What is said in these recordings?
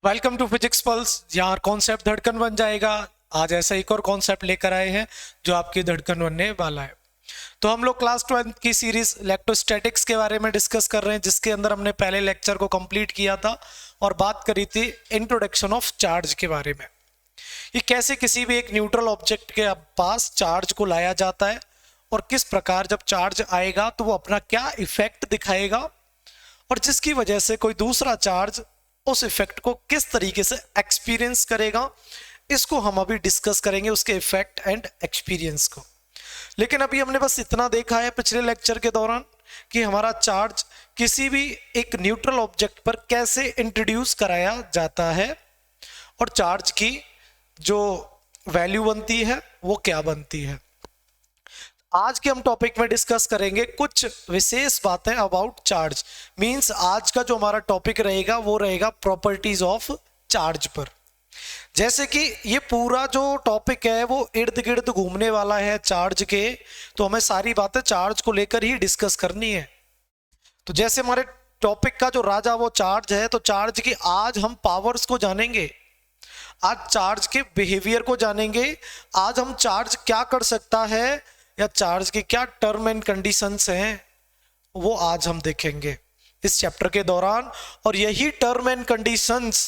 Welcome to physics pulse. यहाँ concept धड़कन बन जाएगा। आज ऐसा एक और कॉन्सेप्ट लेकर आए हैं जो आपकी धड़कन बनने वाला है। तो हम लोग क्लास 12 की सीरीज इलेक्ट्रोस्टैटिक्स के बारे में डिस्कस कर रहे हैं, जिसके अंदर हमने पहले लेक्चर को कंप्लीट किया था और बात करी थी इंट्रोडक्शन ऑफ चार्ज के बारे में। ये कैसे किसी भी एक न्यूट्रल ऑब्जेक्ट के पास चार्ज को लाया जाता है और किस प्रकार जब चार्ज आएगा तो वो अपना क्या इफेक्ट दिखाएगा और जिसकी वजह से कोई दूसरा चार्ज उस इफेक्ट को किस तरीके से एक्सपीरियंस करेगा, इसको हम अभी डिस्कस करेंगे, उसके इफेक्ट एंड एक्सपीरियंस को। लेकिन अभी हमने बस इतना देखा है पिछले लेक्चर के दौरान कि हमारा चार्ज किसी भी एक न्यूट्रल ऑब्जेक्ट पर कैसे इंट्रोड्यूस कराया जाता है और चार्ज की जो वैल्यू बनती है वो क्या बनती है। आज के हम टॉपिक में डिस्कस करेंगे कुछ विशेष बातें अबाउट चार्ज। मींस आज का जो हमारा टॉपिक रहेगा वो रहेगा प्रॉपर्टीज ऑफ चार्ज पर। जैसे कि ये पूरा जो टॉपिक है वो इर्द गिर्द घूमने वाला है चार्ज के, तो हमें सारी बातें चार्ज को लेकर ही डिस्कस करनी है। तो जैसे हमारे टॉपिक का जो राजा वो चार्ज है, तो चार्ज की आज हम पावर्स को जानेंगे, आज चार्ज के बिहेवियर को जानेंगे, आज हम चार्ज क्या कर सकता है या चार्ज की क्या टर्म एंड कंडीशंस हैं वो आज हम देखेंगे इस चैप्टर के दौरान। और यही टर्म एंड कंडीशंस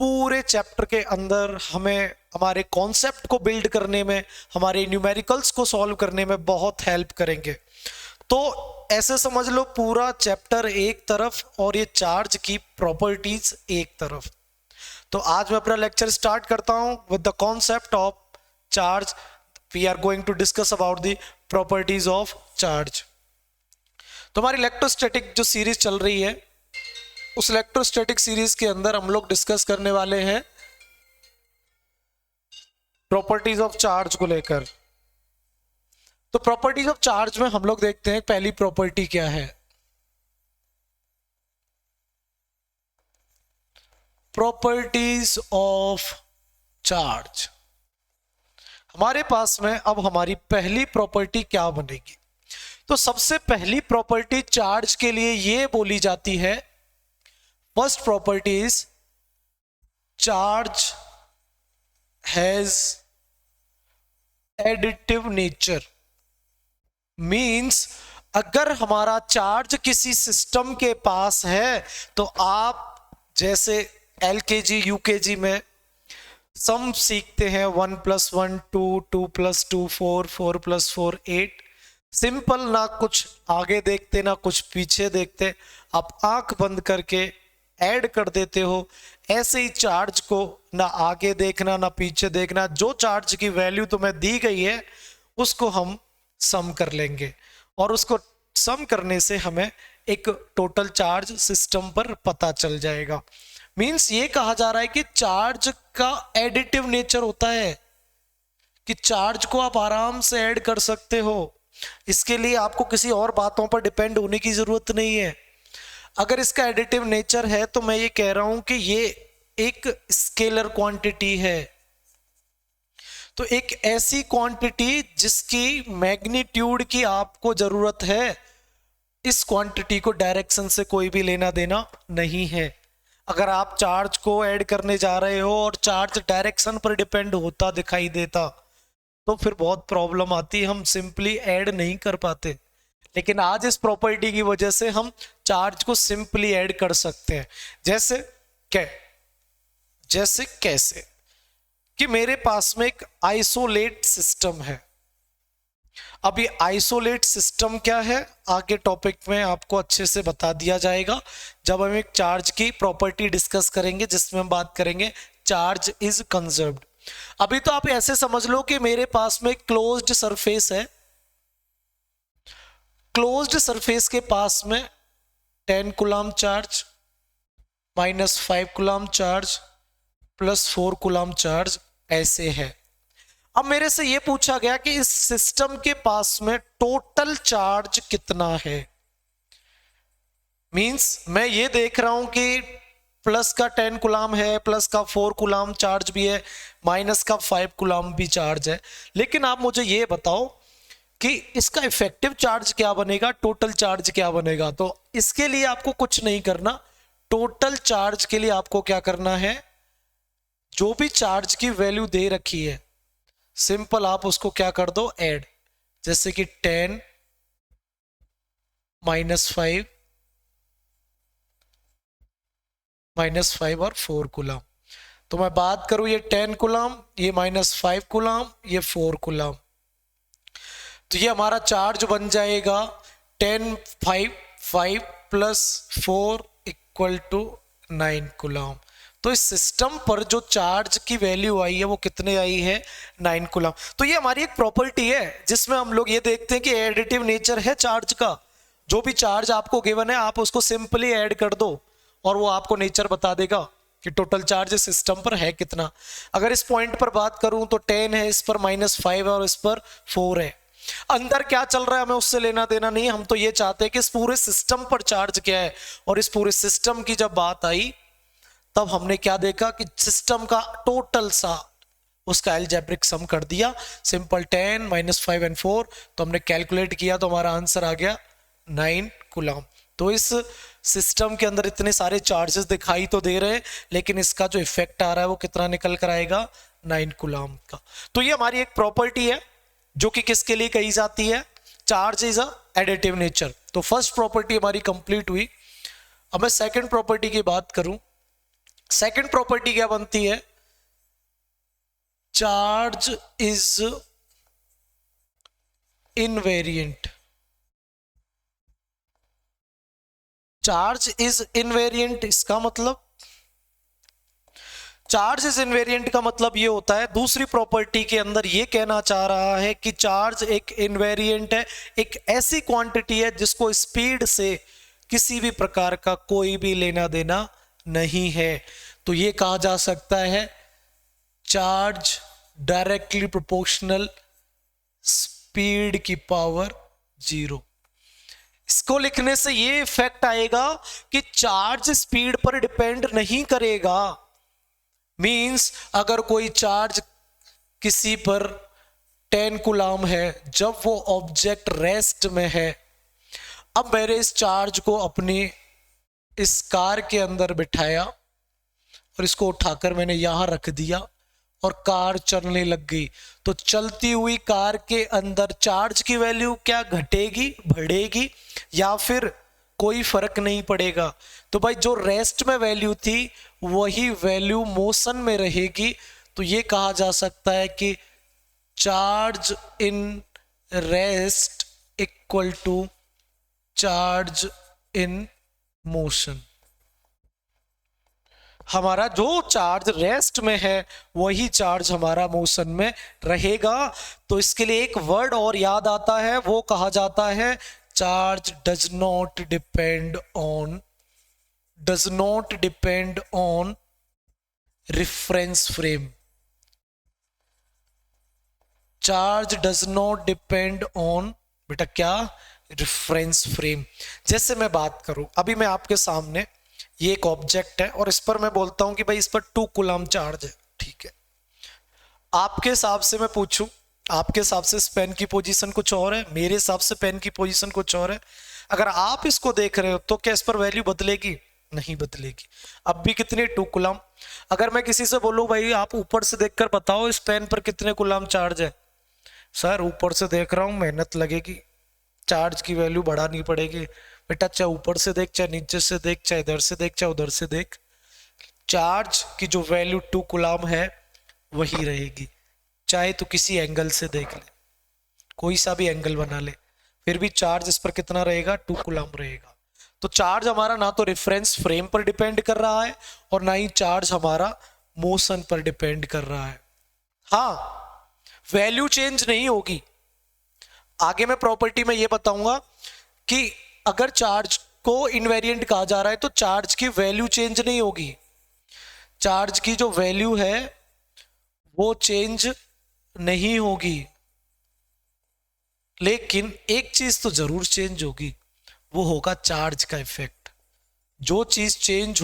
पूरे चैप्टर के अंदर हमें हमारे कॉन्सेप्ट को बिल्ड करने में, हमारे न्यूमेरिकल्स को सॉल्व करने में बहुत हेल्प करेंगे। तो ऐसे समझ लो पूरा चैप्टर एक तरफ और ये चार्ज की प्रॉपर्टीज एक तरफ। तो आज मैं अपना लेक्चर स्टार्ट करता हूं with the concept of charge. We are going to discuss about the properties of charge। तो हमारी इलेक्ट्रोस्टैटिक जो सीरीज चल रही है, उस इलेक्ट्रोस्टैटिक सीरीज के अंदर हम लोग डिस्कस करने वाले हैं प्रॉपर्टीज ऑफ चार्ज को लेकर। तो प्रॉपर्टीज ऑफ चार्ज में हम लोग देखते हैं पहली प्रॉपर्टी क्या है। Properties of charge. हमारे पास में अब हमारी पहली प्रॉपर्टी क्या बनेगी? तो सबसे पहली प्रॉपर्टी चार्ज के लिए ये बोली जाती है, first property is charge has additive nature. Means अगर हमारा चार्ज किसी सिस्टम के पास है तो आप जैसे LKG UKG में सम सीखते हैं 1 + 1 2, 2 + 2 4, 4 + 4 8। सिंपल, ना कुछ आगे देखते ना कुछ पीछे देखते, आप आंख बंद करके ऐड कर देते हो। ऐसे ही चार्ज को ना आगे देखना ना पीछे देखना, जो चार्ज की वैल्यू तुम्हें दी गई है उसको हम सम कर लेंगे और उसको सम करने से हमें एक टोटल चार्ज सिस्टम पर पता चल जाएगा। मींस ये कहा जा रहा है कि चार्ज का एडिटिव नेचर होता है कि चार्ज को आप आराम से ऐड कर सकते हो। इसके लिए आपको किसी और बातों पर डिपेंड होने की जरूरत नहीं है। अगर इसका एडिटिव नेचर है तो मैं ये कह रहा हूं कि ये एक स्केलर क्वांटिटी है। तो एक ऐसी क्वांटिटी जिसकी मैग्नीट्यूड की आपको जरूरत है, इस क्वांटिटी को डायरेक्शन से कोई भी लेना देना नहीं है। अगर आप चार्ज को ऐड करने जा रहे हो और चार्ज डायरेक्शन पर डिपेंड होता दिखाई देता तो फिर बहुत प्रॉब्लम आती, हम सिंपली ऐड नहीं कर पाते। लेकिन आज इस प्रॉपर्टी की वजह से हम चार्ज को सिंपली ऐड कर सकते हैं। जैसे कैसे कि मेरे पास में एक आइसोलेट सिस्टम है। अब ये आइसोलेट सिस्टम क्या है आगे टॉपिक में आपको अच्छे से बता दिया जाएगा जब हम एक चार्ज की प्रॉपर्टी डिस्कस करेंगे, जिसमें हम बात करेंगे चार्ज इज कंजर्व्ड। अभी तो आप ऐसे समझ लो कि मेरे पास में क्लोज्ड सरफेस है। क्लोज्ड सरफेस के पास में 10 coulomb charge -5 coulomb charge +4 coulomb charge ऐसे है। अब मेरे से ये पूछा गया कि इस सिस्टम के पास में टोटल चार्ज कितना है। मींस मैं ये देख रहा हूं कि प्लस का 10 कूलम है, प्लस का 4 कूलम चार्ज भी है, माइनस का 5 कूलम भी चार्ज है। लेकिन आप मुझे ये बताओ कि इसका इफेक्टिव चार्ज क्या बनेगा, टोटल चार्ज क्या बनेगा। तो इसके लिए आपको कुछ नहीं करना, टोटल चार्ज के लिए आपको क्या करना है, जो भी चार्ज की वैल्यू दे रखी है सिंपल आप उसको क्या कर दो, ऐड। जैसे कि 10 -5 -5 और 4 कूलम। तो मैं बात करूं ये 10 कूलम, ये -5 कूलम, ये 4 कूलम। तो ये हमारा चार्ज बन जाएगा 10 5 प्लस 4 इक्वल टू 9 कूलम। तो इस सिस्टम पर जो चार्ज की वैल्यू आई है वो कितने आई है, 9 कूलम। तो ये हमारी एक प्रॉपर्टी है जिसमें हम लोग ये देखते हैं कि एडिटिव नेचर है चार्ज का। जो भी चार्ज आपको गिवन है आप उसको सिंपली ऐड कर दो और वो आपको नेचर बता देगा कि टोटल चार्ज सिस्टम पर है कितना। अगर इस पॉइंट पर बात करूं तो 10 है, इस पर -5 है और इस पर 4 है। अंदर क्या चल रहा है हमें उससे लेना देना नहीं, हम तो ये चाहते हैं कि इस पूरे सिस्टम पर चार्ज क्या है। और इस पूरे सिस्टम की जब बात आई तब हमने क्या देखा कि सिस्टम का टोटल सा उसका अलजेब्रिक सम कर दिया, सिंपल 10 -5 एंड 4। तो हमने कैलकुलेट किया तो हमारा आंसर आ गया 9 कूलम। तो इस सिस्टम के अंदर इतने सारे चार्जेस दिखाई तो दे रहे हैं लेकिन इसका जो इफेक्ट आ रहा है वो कितना निकल कर आएगा, 9 कूलम का। तो ये हमारी एक प्रॉपर्टी है जो कि किसके लिए कही जाती है, charge is a additive nature. तो फर्स्ट प्रॉपर्टी हमारी कंप्लीट हुई। अब मैं सेकंड प्रॉपर्टी की बात करूं, सेकंड प्रॉपर्टी क्या बनती है, charge is invariant. Charge is invariant इसका मतलब, चार्ज इज इनवेरिएंट का मतलब ये होता है, दूसरी प्रॉपर्टी के अंदर ये कहना चाह रहा है कि चार्ज एक इनवेरिएंट है, एक ऐसी क्वांटिटी है जिसको स्पीड से किसी भी प्रकार का कोई भी लेना देना नहीं है। तो ये कहा जा सकता है चार्ज डायरेक्टली प्रोपोर्शनल स्पीड की पावर 0। इसको लिखने से ये इफेक्ट आएगा कि चार्ज स्पीड पर डिपेंड नहीं करेगा। मींस अगर कोई चार्ज किसी पर 10 कूलम है, जब वो ऑब्जेक्ट रेस्ट में है, अब मैंने इस चार्ज को अपनी इस कार के अंदर बिठाया और इसको उठाकर मैंने यहां रख दिया और कार चलने लग गई, तो चलती हुई कार के अंदर चार्ज की वैल्यू क्या घटेगी, बढ़ेगी या फिर कोई फर्क नहीं पड़ेगा। तो भाई जो रेस्ट में वैल्यू थी वही वैल्यू मोशन में रहेगी। तो ये कहा जा सकता है कि charge in rest equal to charge in motion. हमारा जो चार्ज रेस्ट में है वही चार्ज हमारा मोशन में रहेगा। तो इसके लिए एक वर्ड और याद आता है, वो कहा जाता है charge does not depend on reference frame. Charge does not depend on, बेटा क्या, रेफरेंस फ्रेम। जैसे मैं बात करूं, अभी मैं आपके सामने ये एक ऑब्जेक्ट है और इस पर मैं बोलता हूं कि भाई इस पर 2 कूलम चार्ज है, ठीक है। आपके हिसाब से मैं पूछूं, आपके हिसाब से इस पेन की पोजीशन कुछ और है, मेरे हिसाब से पेन की पोजीशन कुछ और है। अगर आप इसको देख रहे हो तो क्या इस पर वैल्यू बदलेगी, नहीं बदलेगी। अब भी कितने 2 कूलम। अगर मैं किसी से बोलूं भाई आप ऊपर से देखकर बताओ इस पेन पर कितने कूलम चार्ज है, सर ऊपर से देख रहा हूं, मेहनत लगेगी, चार्ज की वैल्यू बढ़ानी पड़ेगी। बेटा चाहे ऊपर से देख, चाहे नीचे से देख, चाहे इधर से देख, चाहे उधर से देख, चार्ज की जो वैल्यू 2 कूलम है वही रहेगी। चाहे तो किसी एंगल से देख ले, कोई सा भी एंगल बना ले, फिर भी चार्ज इस पर कितना रहेगा, 2 कूलम रहेगा। तो चार्ज हमारा ना तो रेफरेंस फ्रेम पर डिपेंड कर रहा है और ना ही चार्ज हमारा मोशन पर डिपेंड कर रहा है। हाँ, वैल्यू चेंज नहीं होगी। आगे मैं प्रॉपर्टी में ये बताऊंगा कि अगर चार्ज को इनवेरिएंट कहा जा रहा है तो चार्ज की वैल्यू चेंज नहीं होगी। चार्ज की जो वैल्यू है वो चेंज नहीं होगी, लेकिन एक चीज तो जरूर चेंज होगी, वो होगा चार्ज का इफेक्ट। जो चीज चेंज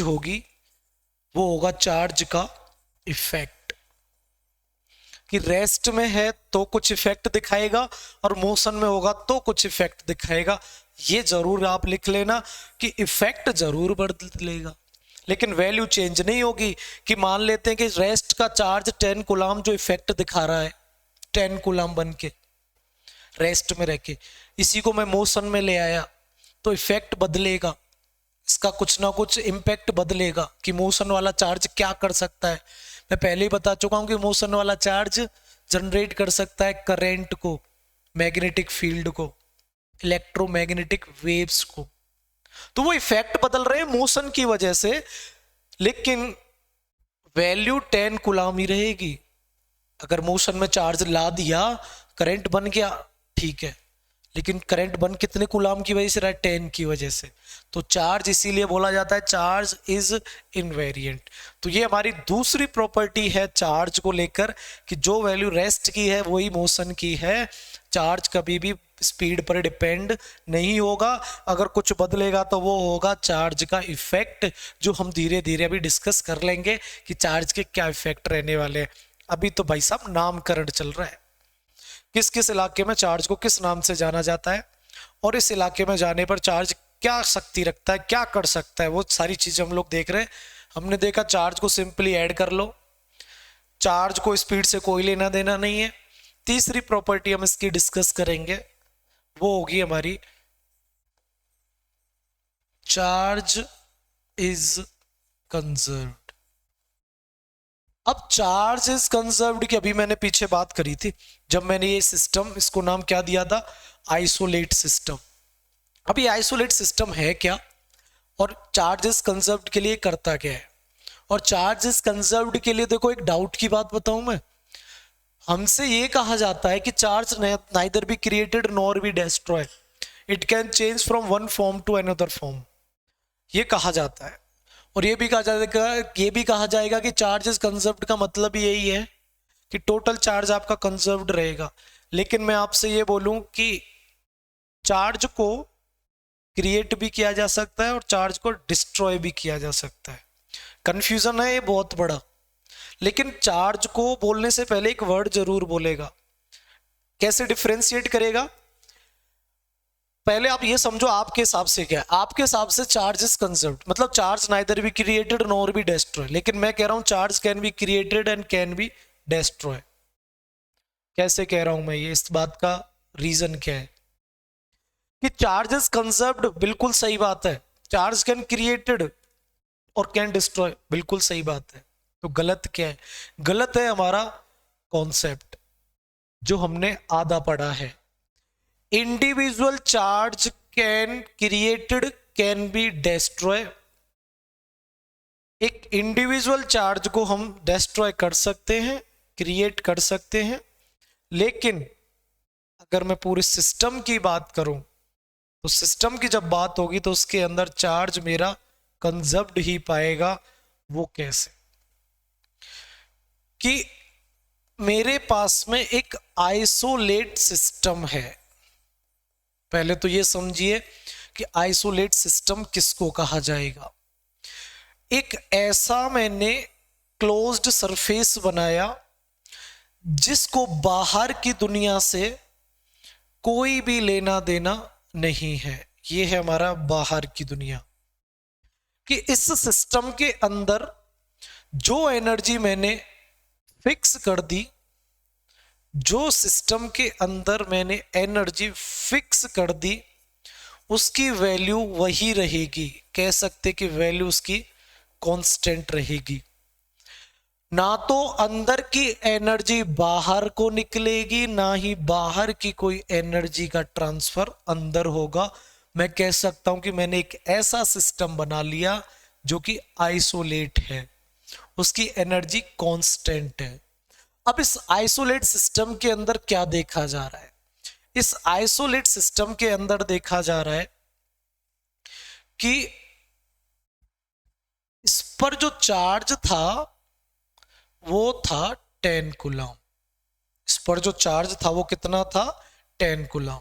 होगी वो होगा चार्ज का इफेक्ट। कि रेस्ट में है तो कुछ इफेक्ट दिखाएगा और मोशन में होगा तो कुछ इफेक्ट दिखाएगा। ये जरूर आप लिख लेना कि इफेक्ट जरूर बदलेगा, लेकिन वैल्यू चेंज नहीं होगी। कि मान लेते हैं कि रेस्ट का चार्ज 10 कूलम जो इफेक्ट दिखा रहा है 10 कूलम बन के रेस्ट में रह के, इसी को मैं मोशन में ले आया तो इफेक्ट बदलेगा, इसका कुछ ना कुछ इम्पैक्ट बदलेगा कि मोशन वाला चार्ज क्या कर सकता है। मैं पहले ही बता चुका हूं कि मोशन वाला चार्ज जनरेट कर सकता है करंट को, मैग्नेटिक फील्ड को, इलेक्ट्रोमैग्नेटिक वेव्स को। तो वो इफेक्ट बदल रहे हैं मोशन की वजह से, लेकिन वैल्यू 10 कूलम ही रहेगी। अगर मोशन में चार्ज ला दिया, करंट बन गया, ठीक है, लेकिन करंट बन कितने कूलम की वजह से रहा है? 10 की वजह से। तो चार्ज इसीलिए बोला जाता है चार्ज इज इनवेरिएंट। तो ये हमारी दूसरी प्रॉपर्टी है चार्ज को लेकर कि जो वैल्यू रेस्ट की है वही मोशन की है। चार्ज कभी भी स्पीड पर डिपेंड नहीं होगा, अगर कुछ बदलेगा तो वो होगा चार्ज का इफेक्ट, जो हम धीरे धीरे अभी डिस्कस कर लेंगे कि चार्ज के क्या इफेक्ट रहने वाले हैं। अभी तो भाई साहब नामकरण चल रहा है, किस किस इलाके में चार्ज को किस नाम से जाना जाता है और इस इलाके में जाने पर चार्ज क्या शक्ति रखता है, क्या कर सकता है, वो सारी चीजें हम लोग देख रहे हैं। हमने देखा चार्ज को सिंपली ऐड कर लो, चार्ज को स्पीड से कोई लेना देना नहीं है। तीसरी प्रॉपर्टी हम इसकी डिस्कस करेंगे, वो होगी हमारी चार्ज इज कंजर्व्ड। अब चार्ज इज कंजर्व्ड की अभी मैंने पीछे बात करी थी, जब मैंने ये सिस्टम, इसको नाम क्या दिया था? Isolate system. अब ये आइसोलेट सिस्टम है क्या और चार्ज इज कंजर्व्ड के लिए करता क्या है? और चार्ज इज कंजर्व्ड के लिए देखो एक डाउट की बात बताऊं मैं, हमसे ये कहा जाता है कि charge neither be created nor be destroy, it can change from one form to another form, ये कहा जाता है। और ये भी कहा जाएगा कि चार्ज इज कंजर्व्ड का मतलब यही है कि टोटल चार्ज आपका कंजर्व्ड रहेगा। लेकिन मैं आपसे ये बोलूं कि चार्ज को क्रिएट भी किया जा सकता है और चार्ज को डिस्ट्रॉय भी किया जा सकता है। कंफ्यूजन है ये बहुत बड़ा, लेकिन चार्ज को बोलने से पहले एक वर्ड जरूर बोलेगा। कैसे डिफरेंशिएट करेगा? पहले आप ये समझो आपके हिसाब से क्या है। आपके हिसाब से चार्ज इज कंजर्व्ड मतलब charge neither be created nor be destroy, लेकिन मैं कह रहा हूं charge can be created and can be destroy. कैसे कह रहा हूं मैं ये? इस बात का रीजन क्या है कि चार्ज इज कंजर्व्ड, बिल्कुल सही बात है। चार्ज कैन क्रिएटेड और कैन डिस्ट्रॉय, बिल्कुल सही बात है। तो गलत क्या है? गलत है हमारा कॉन्सेप्ट जो हमने आधा पढ़ा है। Individual charge can created can be destroy. एक इंडिविजुअल चार्ज को हम डिस्ट्रॉय कर सकते हैं, क्रिएट कर सकते हैं, लेकिन अगर मैं पूरे सिस्टम की बात करूं तो सिस्टम की जब बात होगी तो उसके अंदर चार्ज मेरा कंजर्व्ड ही पाएगा। वो कैसे? कि मेरे पास में एक आइसोलेट सिस्टम है। पहले तो ये समझिए कि आइसोलेट सिस्टम किसको कहा जाएगा। एक ऐसा मैंने क्लोज्ड सरफेस बनाया जिसको बाहर की दुनिया से कोई भी लेना देना नहीं है। ये है हमारा बाहर की दुनिया। कि इस सिस्टम के अंदर जो एनर्जी मैंने फिक्स कर दी, जो सिस्टम के अंदर मैंने एनर्जी फिक्स कर दी, उसकी वैल्यू वही रहेगी। कह सकते कि वैल्यू उसकी कांस्टेंट रहेगी। ना तो अंदर की एनर्जी बाहर को निकलेगी, ना ही बाहर की कोई एनर्जी का ट्रांसफर अंदर होगा। मैं कह सकता हूं कि मैंने एक ऐसा सिस्टम बना लिया जो कि आइसोलेट है, उसकी एनर्जी कांस्टेंट है। अब इस आइसोलेट सिस्टम के अंदर क्या देखा जा रहा है? इस आइसोलेट सिस्टम के अंदर देखा जा रहा है कि इस पर जो चार्ज था वो था 10 कूलम। इस पर जो चार्ज था वो कितना था? 10 कूलम।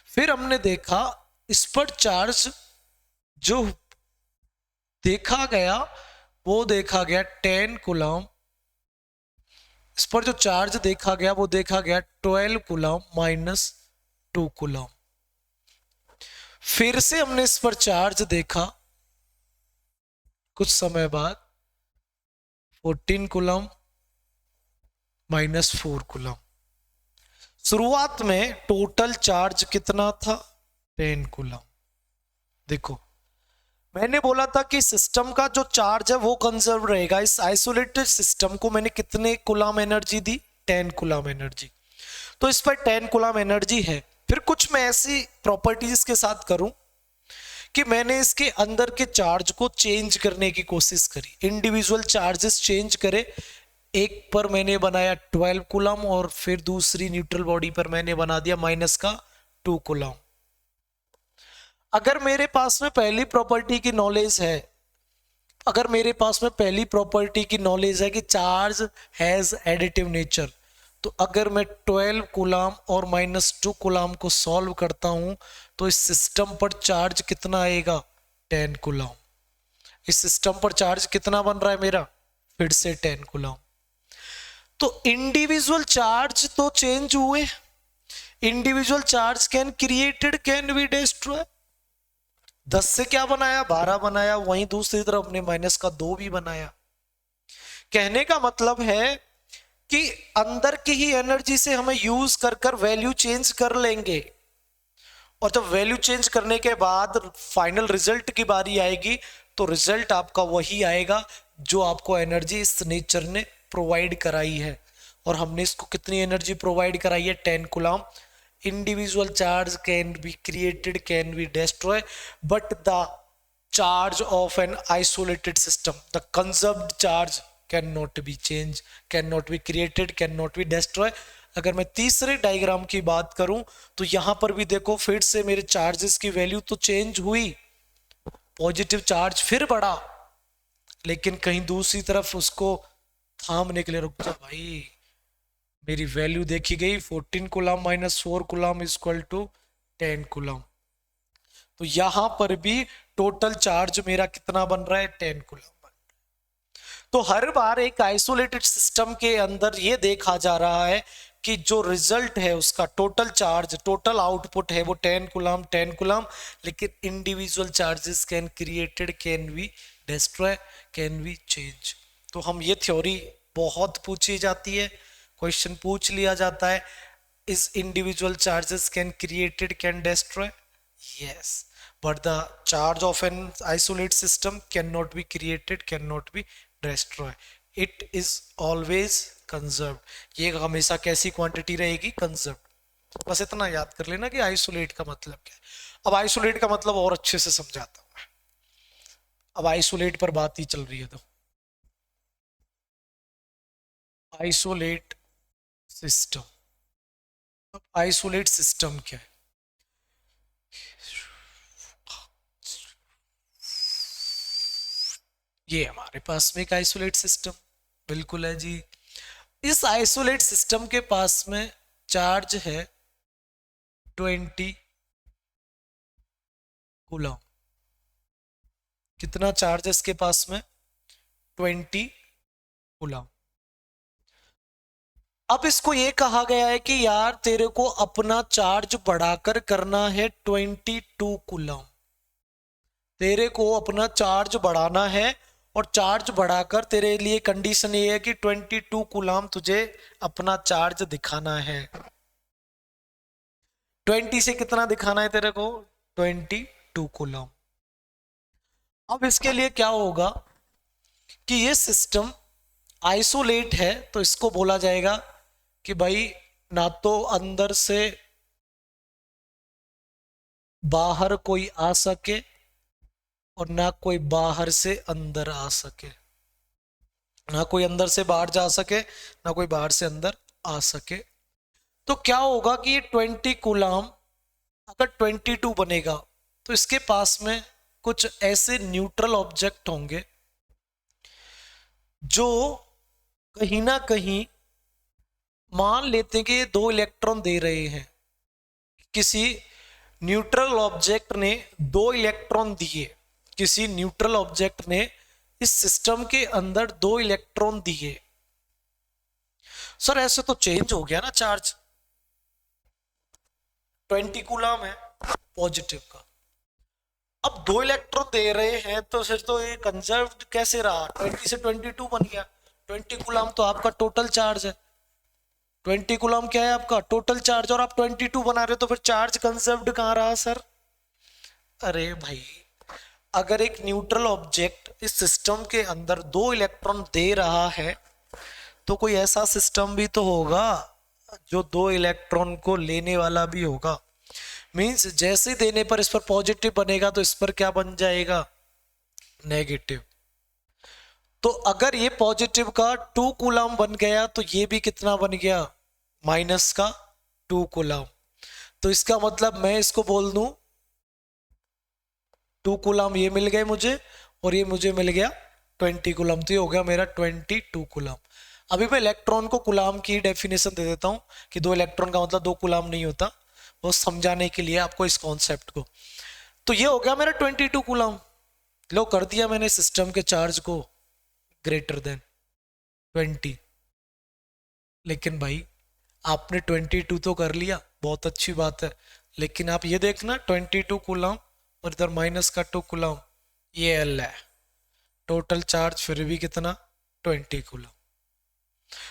फिर हमने देखा इस पर चार्ज जो देखा गया वो देखा गया 10 कूलम। इस पर जो चार्ज देखा गया वो देखा गया 12 कूलम माइनस 2 कूलम। फिर से हमने इस पर चार्ज देखा कुछ समय बाद, 14 कूलम -4 कूलम। शुरुआत में टोटल चार्ज कितना था? 10 कूलम। देखो मैंने बोला था कि सिस्टम का जो चार्ज है वो कंजर्व रहेगा। इस आइसोलेटेड सिस्टम को मैंने कितने कूलम एनर्जी दी? 10 कूलम एनर्जी। तो इस पर 10 कूलम एनर्जी है। फिर कुछ मैं ऐसी प्रॉपर्टीज के साथ करूं कि मैंने इसके अंदर के चार्ज को चेंज करने की कोशिश करी, इंडिविजुअल चार्जेस चेंज करे। एक पर मैंने बनाया 12 कूलम और फिर दूसरी न्यूट्रल बॉडी पर मैंने बना दिया -2 कूलम। अगर मेरे पास में पहली प्रॉपर्टी की नॉलेज है, अगर मेरे पास में पहली प्रॉपर्टी की नॉलेज है कि चार्ज हैज एडिटिव नेचर, तो अगर मैं 12 कूलम और -2 कूलम को सॉल्व करता हूं तो इस सिस्टम पर चार्ज कितना आएगा? 10 कूलम। इस सिस्टम पर चार्ज कितना बन रहा है मेरा? फिर से 10 कूलम। तो इंडिविजुअल चार्ज तो चेंज हुए, individual charge can created can be destroy. 10 से क्या बनाया? 12 बनाया। वहीं दूसरी तरफ हमने -2 भी बनाया। कहने का मतलब है कि अंदर की ही एनर्जी से हमें यूज कर कर वैल्यू चेंज कर लेंगे, और जब वैल्यू चेंज करने के बाद फाइनल रिजल्ट की बारी आएगी तो रिजल्ट आपका वही आएगा जो आपको एनर्जी इस नेचर ने प्रोवाइड कराई है। और हमने इसको कितनी एनर्जी प्रोवाइड कराई है? 10 coulomb. Individual charge can be created can be destroy, but the charge of an isolated system, the conserved charge can not be change, can not be created, can not be destroy. अगर मैं तीसरे diagram की बात करूं तो यहां पर भी देखो फिर से मेरे चार्जेस की वैल्यू तो चेंज हुई, पॉजिटिव चार्ज फिर बढ़ा, लेकिन कहीं दूसरी तरफ उसको थामने के लिए रुक जा भाई, मेरी वैल्यू देखी गई 14 coulomb -4 coulomb equal to 10 coulomb. तो यहां पर भी टोटल चार्ज मेरा कितना बन रहा है? 10 कूलम। तो हर बार एक आइसोलेटेड सिस्टम के अंदर ये देखा जा रहा है कि जो रिजल्ट है उसका टोटल चार्ज, टोटल आउटपुट है वो 10 कूलम 10 कूलम, लेकिन individual charges can created can be destroy can be change. तो हम ये थ्योरी बहुत पूछी जाती है, क्वेश्चन पूछ लिया जाता है, is individual charges can created can destroy? Yes, but the charge of an isolate system cannot be created, cannot be destroyed, it is always conserved। ये हमेशा कैसी क्वांटिटी रहेगी? कंजर्व्ड। बस इतना याद कर लेना कि आइसोलेट का मतलब क्या है। अब आइसोलेट का मतलब और अच्छे से समझाता हूं मैं, अब आइसोलेट पर बात ही चल रही है। तो आइसोलेट सिस्टम, अब आइसोलेट सिस्टम क्या है? ये हमारे पास में एक आइसोलेट सिस्टम बिल्कुल है जी। इस आइसोलेट सिस्टम के पास में चार्ज है 20 कूलम। कितना चार्ज है इसके पास में? 20 कूलम। अब इसको ये कहा गया है कि यार तेरे को अपना चार्ज बढ़ाकर करना है 22 कूलम, तेरे को अपना चार्ज बढ़ाना है, और चार्ज बढ़ाकर तेरे लिए कंडीशन ये है कि 22 कूलम तुझे अपना चार्ज दिखाना है। 20 से कितना दिखाना है तेरे को? 22 कूलम। अब इसके लिए क्या होगा कि ये सिस्टम आइसोलेट है, तो इसको बोला जाएगा कि भाई ना तो अंदर से बाहर कोई आ सके और ना कोई बाहर से अंदर आ सके, ना कोई अंदर से बाहर जा सके ना कोई बाहर से अंदर आ सके। तो क्या होगा कि ये 20 कूलम अगर 22 बनेगा तो इसके पास में कुछ ऐसे न्यूट्रल ऑब्जेक्ट होंगे जो कहीं ना कहीं मान लेते हैं कि ये 2 इलेक्ट्रॉन दे रहे हैं। किसी न्यूट्रल ऑब्जेक्ट ने 2 इलेक्ट्रॉन दिए, किसी न्यूट्रल ऑब्जेक्ट ने इस सिस्टम के अंदर 2 इलेक्ट्रॉन दिए। सर ऐसे तो चेंज हो गया ना चार्ज, 20 कूलम है पॉजिटिव का, अब 2 इलेक्ट्रॉन दे रहे हैं तो फिर तो ये कंजर्व्ड कैसे रहा, 20 से 22 बन गया। 20 कूलम तो आपका टोटल चार्ज है, 20 कूलम क्या है आपका टोटल चार्ज, और आप 22 बना रहे हो तो फिर चार्ज कंजर्व्ड कहाँ रहा सर। अरे भाई, अगर एक न्यूट्रल ऑब्जेक्ट इस सिस्टम के अंदर 2 इलेक्ट्रॉन दे रहा है तो कोई ऐसा सिस्टम भी तो होगा जो 2 इलेक्ट्रॉन को लेने वाला भी होगा। मींस जैसे देने पर इस पर पॉजिटिव बनेगा तो इस पर क्या बन जाएगा, नेगेटिव। तो अगर ये पॉजिटिव का 2 कूलम बन गया तो ये भी कितना बन गया, माइनस का 2 कूलम। तो इसका मतलब मैं इसको बोल दूं 2 कूलम ये मिल गए मुझे, और ये मुझे मिल गया 20 कूलम, तो ये हो गया मेरा 22 कूलम। अभी मैं इलेक्ट्रॉन को कूलम की डेफिनेशन दे देता हूं कि 2 इलेक्ट्रॉन का मतलब 2 कूलम नहीं होता, वो समझाने के लिए आपको इस कॉन्सेप्ट को। तो ये हो गया मेरा 22 कूलम। लो कर दिया मैंने सिस्टम के चार्ज को ग्रेटर देन 20। लेकिन भाई आपने 22 तो कर लिया, बहुत अच्छी बात है, लेकिन आप ये देखना 22 कूलम और इधर माइनस का 2 कूलम, ये एल है, टोटल चार्ज फिर भी कितना 20 कूलम।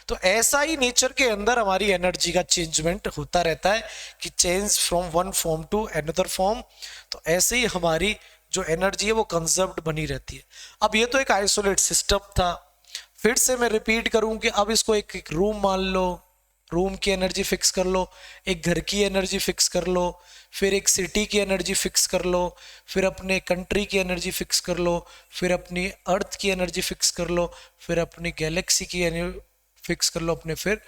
तो ऐसा ही नेचर के अंदर हमारी एनर्जी का चेंजमेंट होता रहता है कि change from one form to another form. तो ऐसे ही हमारी जो एनर्जी है वो कंजर्व्ड बनी रहती है। अब ये तो एक आइसोलेट सिस्टम था, फिर से मैं रिपीट करूं कि अब इसको एक रूम मान लो, रूम की एनर्जी फिक्स कर लो, एक घर की एनर्जी फिक्स कर लो, फिर एक सिटी की एनर्जी फिक्स कर लो, फिर अपने कंट्री की एनर्जी फिक्स कर लो, फिर अपनी अर्थ की एनर्जी फिक्स कर लो, फिर अपनी गैलेक्सी की एनर्जी फिक्स कर लो, अपने फिर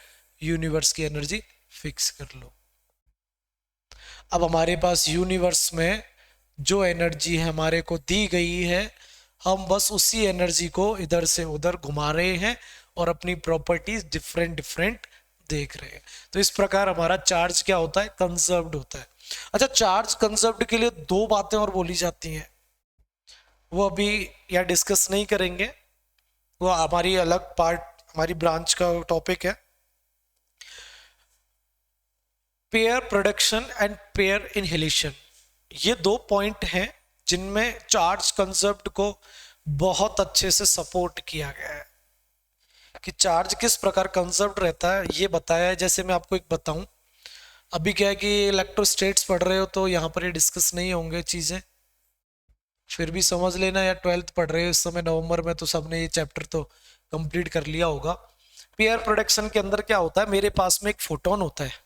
यूनिवर्स की एनर्जी फिक्स कर लो। अब हमारे पास यूनिवर्स में जो एनर्जी है हमारे को दी गई है, हम बस उसी एनर्जी को इधर से उधर घुमा रहे हैं और अपनी प्रॉपर्टीज डिफरेंट डिफरेंट देख रहे हैं। तो इस प्रकार हमारा चार्ज क्या होता है, कंजर्व्ड होता है। अच्छा, चार्ज कंजर्व्ड के लिए 2 बातें और बोली जाती हैं, वो अभी यहाँ डिस्कस नहीं करेंगे, वो हमारी अलग पार्ट, हमारी ब्रांच का टॉपिक है। Pair production and pair inhalation, ये 2 पॉइंट हैं जिनमें चार्ज कंजर्व्ड को बहुत अच्छे से सपोर्ट किया गया है कि चार्ज किस प्रकार कंजर्व्ड रहता है, ये बताया है। जैसे मैं आपको एक बताऊं, अभी क्या है कि इलेक्ट्रोस्टेट्स पढ़ रहे हो तो यहाँ पर ये डिस्कस नहीं होंगे चीज़ें, फिर भी समझ लेना, या 12th पढ़ रहे हो इस समय नवंबर में तो सबने ये चैप्टर तो कंप्लीट कर लिया होगा। पेयर प्रोडक्शन के अंदर क्या होता है, मेरे पास में एक फोटोन होता है।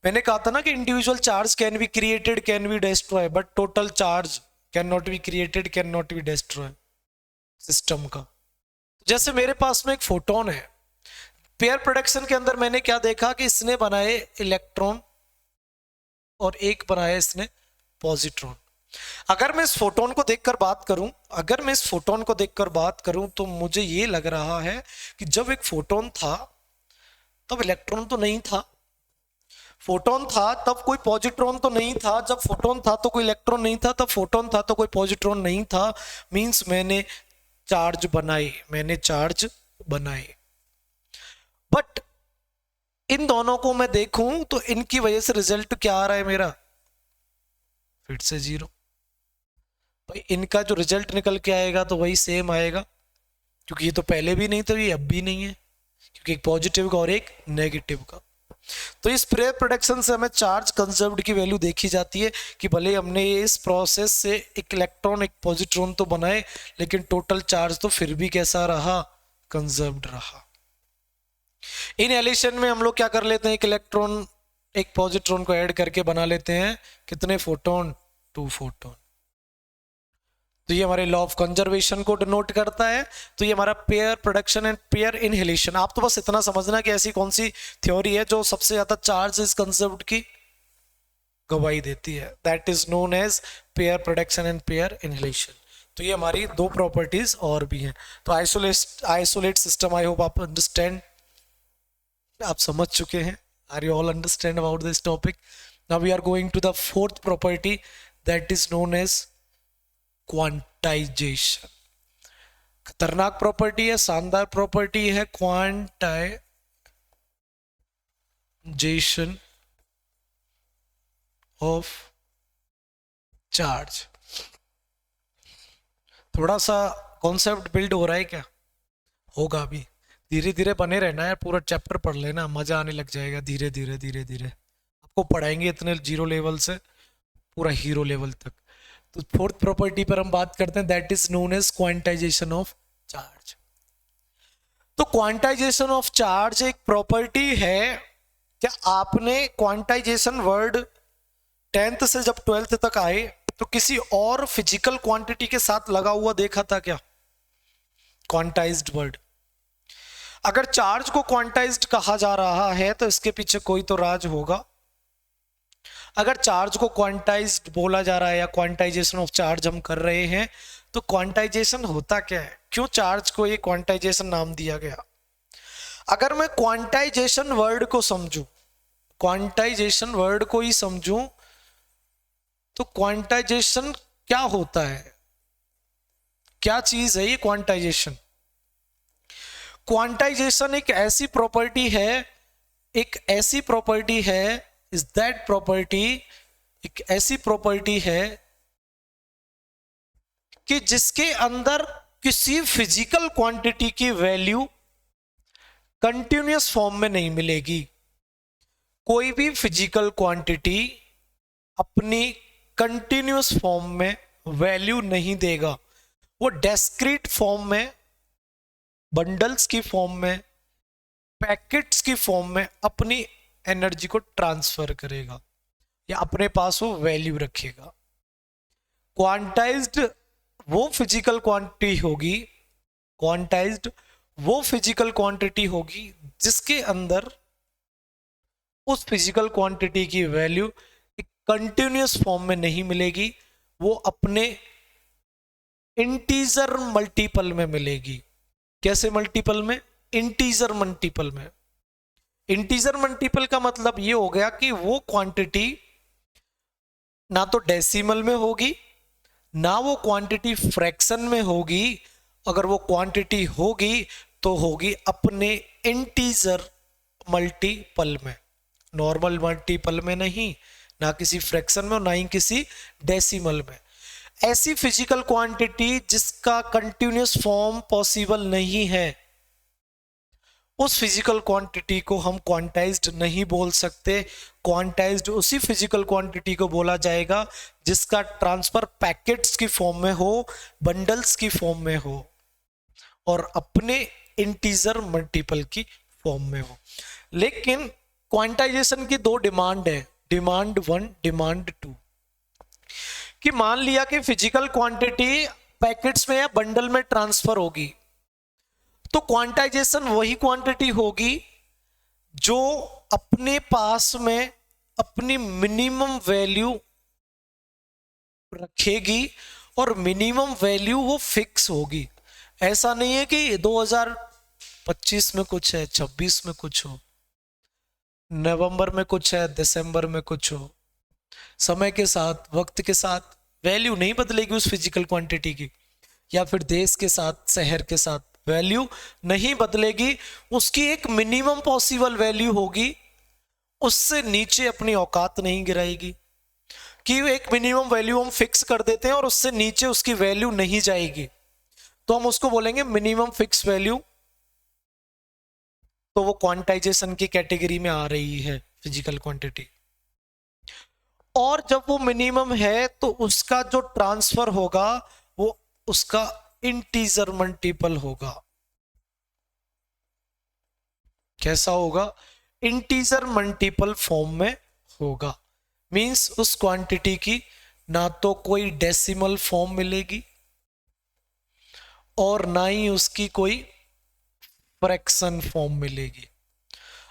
मैंने कहा था ना कि individual charge can be created, can be destroy, but total charge can not be created, can not be destroy system का। जैसे मेरे पास में एक फोटोन है, पेयर प्रोडक्शन के अंदर मैंने क्या देखा कि इसने बनाए इलेक्ट्रॉन और एक बनाया इसने पॉजिट्रॉन। अगर मैं इस फोटोन को देखकर बात करूं, अगर मैं इस फोटोन को देखकर बात करूं तो मुझे ये लग रहा है कि जब एक फोटोन था तब इलेक्ट्रॉन तो नहीं था, फोटोन था तब कोई पॉजिट्रॉन तो नहीं था, जब फोटोन था तो कोई इलेक्ट्रॉन नहीं था, तब फोटोन था तो कोई पॉजिट्रॉन नहीं था। मींस मैंने चार्ज बनाए, मैंने चार्ज बनाए। बट इन दोनों को मैं देखूं तो इनकी वजह से रिजल्ट क्या आ रहा है मेरा, फिर से 0। भाई इनका जो रिजल्ट निकल के आएगा तो वही सेम आएगा, क्योंकि ये तो पहले भी नहीं था, ये अब भी नहीं है, क्योंकि एक पॉजिटिव का और एक नेगेटिव का। तो इस पेयर प्रोडक्शन से हमें चार्ज कंजर्व्ड की वैल्यू देखी जाती है कि भले हमने इस प्रोसेस से एक इलेक्ट्रॉन एक पॉजिट्रॉन तो बनाए, लेकिन टोटल चार्ज तो फिर भी कैसा रहा, कंजर्व्ड रहा। इनहेलेशन में हम लोग क्या कर लेते हैं, एक इलेक्ट्रॉन एक पॉजिट्रॉन को ऐड करके बना लेते हैं कितने फोटोन, 2 फोटोन। तो ये हमारे लॉ ऑफ कंजर्वेशन को डिनोट करता है। तो ये हमारा pair production and pair inhalation. आप तो बस इतना समझना कि ऐसी कौन सी थ्योरी है जो सबसे ज्यादा चार्ज इज कंजर्व्ड की गवाही देती है, that is known as pair production and pair inhalation. तो ये हमारी 2 प्रॉपर्टीज और भी हैं। तो आइसोलेट सिस्टम, आई होप आप अंडरस्टैंड, आप समझ चुके हैं। Are you all understand about this topic? Now we are going to the 4th property, that is known as quantization. खतरनाक प्रॉपर्टी है, शानदार प्रॉपर्टी है, क्वांटाइजेशन ऑफ चार्ज। थोड़ा सा कॉन्सेप्ट बिल्ड हो रहा है क्या? होगा अभी, धीरे धीरे बने रहना है, पूरा चैप्टर पढ़ लेना, मजा आने लग जाएगा धीरे धीरे धीरे धीरे। आपको पढ़ाएंगे इतने जीरो लेवल से पूरा हीरो लेवल तक। तो फोर्थ प्रॉपर्टी पर हम बात करते हैं, that is known as quantization of charge. तो क्वांटाइजेशन ऑफ चार्ज एक प्रॉपर्टी है। क्या आपने क्वांटाइजेशन वर्ड 10th से जब 12th तक आए तो किसी और फिजिकल क्वांटिटी के साथ लगा हुआ देखा था क्या? Quantized word. अगर चार्ज को क्वांटाइज्ड कहा जा रहा है तो इसके पीछे कोई तो राज होगा। अगर चार्ज को क्वांटाइज्ड बोला जा रहा है या क्वांटाइजेशन ऑफ चार्ज हम कर रहे हैं तो क्वांटाइजेशन होता क्या है? क्यों चार्ज को ये क्वांटाइजेशन नाम दिया गया? अगर मैं क्वांटाइजेशन वर्ड को समझूं, क्वांटाइजेशन वर्ड को ही समझूं, तो क्वांटाइजेशन क्या होता है? क्या चीज है ये क्वांटाइजेशन? क्वांटाइजेशन एक ऐसी प्रॉपर्टी है, एक ऐसी प्रॉपर्टी है, इज दैट प्रॉपर्टी, एक ऐसी प्रॉपर्टी है कि जिसके अंदर किसी फिजिकल क्वांटिटी की वैल्यू कंटिन्यूअस फॉर्म में नहीं मिलेगी। कोई भी फिजिकल क्वांटिटी अपनी कंटिन्यूअस फॉर्म में वैल्यू नहीं देगा, वो डिस्क्रीट फॉर्म में, बंडल्स की फॉर्म में, पैकेट्स की फॉर्म में अपनी एनर्जी को ट्रांसफर करेगा या अपने पास वो वैल्यू रखेगा। क्वांटाइज्ड वो फिजिकल क्वांटिटी होगी, क्वांटाइज्ड वो फिजिकल क्वांटिटी होगी जिसके अंदर उस फिजिकल क्वांटिटी की वैल्यू एक कंटिन्यूअस फॉर्म में नहीं मिलेगी, वो अपने इंटीजर मल्टीपल में मिलेगी। कैसे मल्टीपल में? इंटीजर मल्टीपल में। इंटीजर मल्टीपल का मतलब ये हो गया कि वो क्वांटिटी ना तो डेसिमल में होगी, ना वो क्वांटिटी फ्रैक्शन में होगी। अगर वो क्वांटिटी होगी तो होगी अपने इंटीजर मल्टीपल में, नॉर्मल मल्टीपल में नहीं, ना किसी फ्रैक्शन में और ना ही किसी डेसिमल में। ऐसी फिजिकल क्वांटिटी जिसका कंटिन्यूअस फॉर्म पॉसिबल नहीं है, उस फिजिकल क्वांटिटी को हम क्वांटाइज्ड नहीं बोल सकते। क्वांटाइज्ड उसी फिजिकल क्वांटिटी को बोला जाएगा जिसका ट्रांसफर पैकेट्स की फॉर्म में हो, बंडल्स की फॉर्म में हो और अपने इंटीजर मल्टीपल की फॉर्म में हो। लेकिन क्वांटाइजेशन की दो डिमांड है, डिमांड 1, डिमांड 2, कि मान लिया कि फिजिकल क्वांटिटी पैकेट्स में या बंडल में ट्रांसफर होगी तो क्वांटाइजेशन वही क्वांटिटी होगी जो अपने पास में अपनी मिनिमम वैल्यू रखेगी और मिनिमम वैल्यू वो फिक्स होगी। ऐसा नहीं है कि 2025 में कुछ है, 26 में कुछ हो, नवंबर में कुछ है, दिसंबर में कुछ हो। समय के साथ, वक्त के साथ वैल्यू नहीं बदलेगी उस फिजिकल क्वांटिटी की, या फिर देश के साथ, शहर के साथ वैल्यू नहीं बदलेगी। उसकी एक मिनिमम पॉसिबल वैल्यू होगी, उससे नीचे अपनी औकात नहीं गिराएगी। कि एक मिनिमम वैल्यू हम फिक्स कर देते हैं और उससे नीचे उसकी वैल्यू नहीं जाएगी तो हम उसको बोलेंगे मिनिमम फिक्स वैल्यू। तो वो क्वांटाइजेशन की कैटेगरी में आ रही है फिजिकल क्वांटिटी। और जब वो मिनिमम है तो उसका जो ट्रांसफर होगा वो उसका इंटीजर मल्टीपल होगा। कैसा होगा? इंटीजर मल्टीपल फॉर्म में होगा। मींस उस क्वांटिटी की ना तो कोई डेसिमल फॉर्म मिलेगी और ना ही उसकी कोई फ्रैक्शन फॉर्म मिलेगी।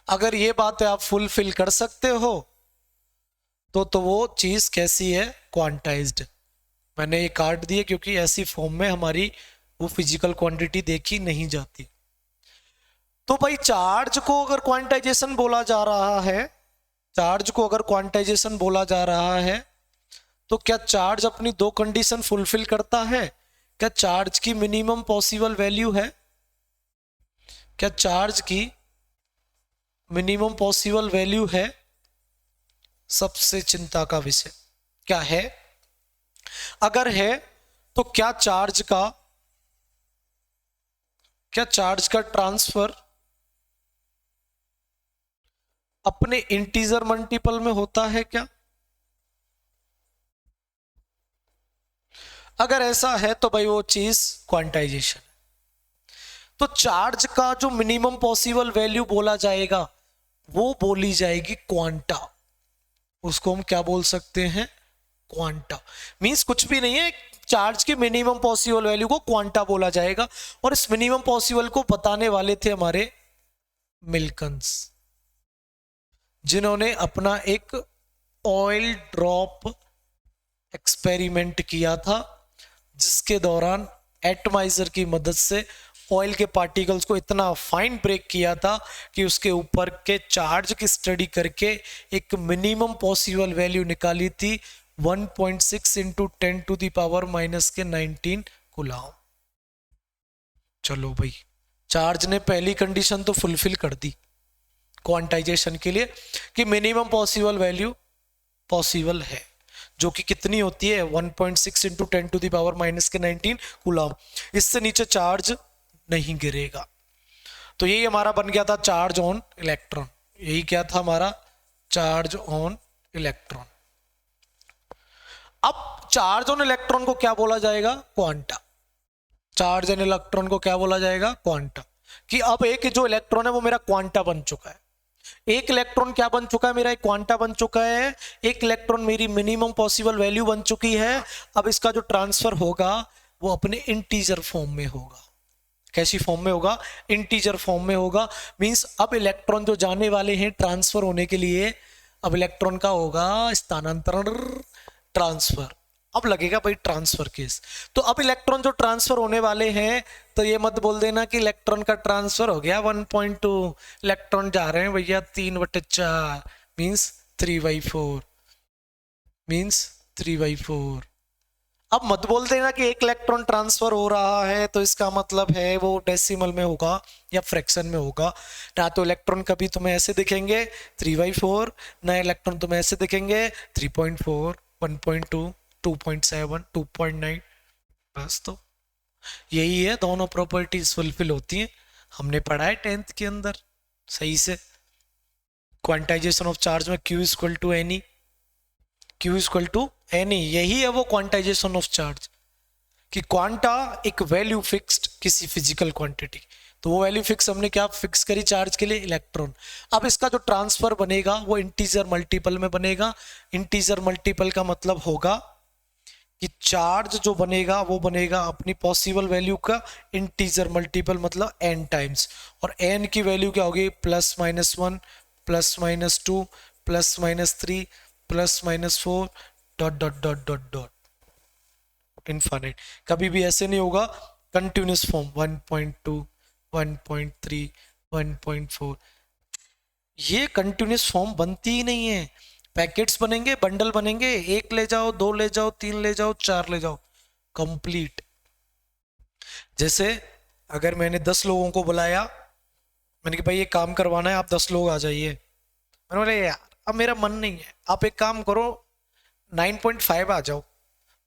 अगर ये बातें आप फुलफिल कर सकते हो तो वो चीज कैसी है? क्वांटाइज्ड। मैंने ये काट दिए क्योंकि ऐसी फॉर्म में हमारी वो फिजिकल क्वांटिटी देखी नहीं जाती। तो भाई चार्ज को अगर क्वांटाइजेशन बोला जा रहा है, चार्ज को अगर क्वांटाइजेशन बोला जा रहा है तो क्या चार्ज अपनी दो कंडीशन फुलफिल करता है? क्या चार्ज की मिनिमम पॉसिबल वैल्यू है? क्या चार्ज की मिनिमम पॉसिबल वैल्यू है? सबसे चिंता का विषय क्या है? अगर है तो क्या चार्ज का ट्रांसफर अपने इंटीजर मल्टीपल में होता है क्या? अगर ऐसा है तो भाई वो चीज क्वांटाइजेशन। तो चार्ज का जो मिनिमम पॉसिबल वैल्यू बोला जाएगा वो बोली जाएगी क्वांटा। उसको हम क्या बोल सकते हैं? क्वांटा। मींस कुछ भी नहीं है, चार्ज की मिनिमम पॉसिबल वैल्यू को क्वांटा बोला जाएगा। और इस मिनिमम पॉसिबल को बताने वाले थे हमारे मिल्कन्स, जिन्होंने अपना एक ऑयल ड्रॉप एक्सपेरिमेंट किया था, जिसके दौरान एटमाइजर की मदद से ऑयल के पार्टिकल्स को इतना फाइन ब्रेक किया था कि उसके ऊपर के चार्ज की स्टडी करके एक मिनिमम पॉसिबल वैल्यू निकाली थी 1.6 इंटू 10⁻⁻19 कूलम। चलो भाई, चार्ज ने पहली कंडीशन तो फुलफिल कर दी क्वांटाइजेशन के लिए कि मिनिमम पॉसिबल वैल्यू पॉसिबल है, जो कि कितनी होती है 1.6 इंटू 10⁻⁻19 कूलम। इससे नीचे चार्ज नहीं गिरेगा। तो यही हमारा बन गया था चार्ज ऑन इलेक्ट्रॉन। यही क्या था हमारा? Charge on electron. अब चार्ज ऑन इलेक्ट्रॉन को क्या बोला जाएगा? क्वांटा। चार्ज ऑन इलेक्ट्रॉन को क्या बोला जाएगा? क्वांटा। कि अब एक जो इलेक्ट्रॉन है वो मेरा क्वांटा बन चुका है। एक इलेक्ट्रॉन क्या बन चुका है? मेरा एक क्वांटा बन चुका है। एक इलेक्ट्रॉन मेरी मिनिमम पॉसिबल वैल्यू बन चुकी है। अब इसका जो ट्रांसफर होगा वो अपने इंटीजर फॉर्म में होगा। कैसी फॉर्म में होगा? इंटीजर फॉर्म में होगा। मींस अब इलेक्ट्रॉन जो जाने वाले हैं ट्रांसफर होने के लिए, अब इलेक्ट्रॉन का होगा स्थानांतरण, ट्रांसफर। अब लगेगा भाई ट्रांसफर केस। तो अब इलेक्ट्रॉन जो ट्रांसफर होने वाले हैं, तो ये मत बोल देना कि इलेक्ट्रॉन का ट्रांसफर हो गया 1.2, इलेक्ट्रॉन जा रहे हैं भैया 3/4 मीन्स 3/4 मीन्स 3/4। अब मत बोल देना कि एक इलेक्ट्रॉन ट्रांसफर हो रहा है तो इसका मतलब है वो डेसिमल में होगा या फ्रैक्शन में होगा। ना तो इलेक्ट्रॉन कभी तुम्हें ऐसे दिखेंगे 3/4, ना इलेक्ट्रॉन तुम्हें ऐसे दिखेंगे 3.4, 1.2, 2.7, 2.9। बस तो यही है, दोनों प्रॉपर्टीज फुलफिल होती हैं। हमने पढ़ा है 10th के अंदर सही से। क्वांटाइजेशन ऑफ चार्ज में Q equal to any, Q equal to any, यही है वो क्वांटाइजेशन ऑफ चार्ज। कि क्वांटा एक वैल्यू फिक्स्ड किसी फिजिकल क्वांटिटी, तो वो वैल्यू फिक्स हमने क्या फिक्स करी चार्ज के लिए? इलेक्ट्रॉन। अब इसका जो ट्रांसफर बनेगा वो इंटीजर मल्टीपल में बनेगा। इंटीजर मल्टीपल का मतलब होगा कि चार्ज जो बनेगा वो बनेगा अपनी पॉसिबल वैल्यू का इंटीजर मल्टीपल, मतलब n टाइम्स। और n की वैल्यू क्या होगी? +-1, +-2, +-3, +-4 dot dot dot dot dot infinite. कभी भी ऐसे नहीं होगा कंटिन्यूस फॉर्म 1.2, 1.3, 1.4, ये कंटिन्यूस फॉर्म बनती ही नहीं है। पैकेट्स बनेंगे, बंडल बनेंगे, 1 ले जाओ, 2 ले जाओ, 3 ले जाओ, 4 ले जाओ, कंप्लीट। जैसे अगर मैंने 10 लोगों को बुलाया, मैंने कहा भाई ये काम करवाना है, आप 10 लोग आ जाइए। मैंने बोला यार अब मेरा मन नहीं है, आप एक काम करो 9.5 आ जाओ।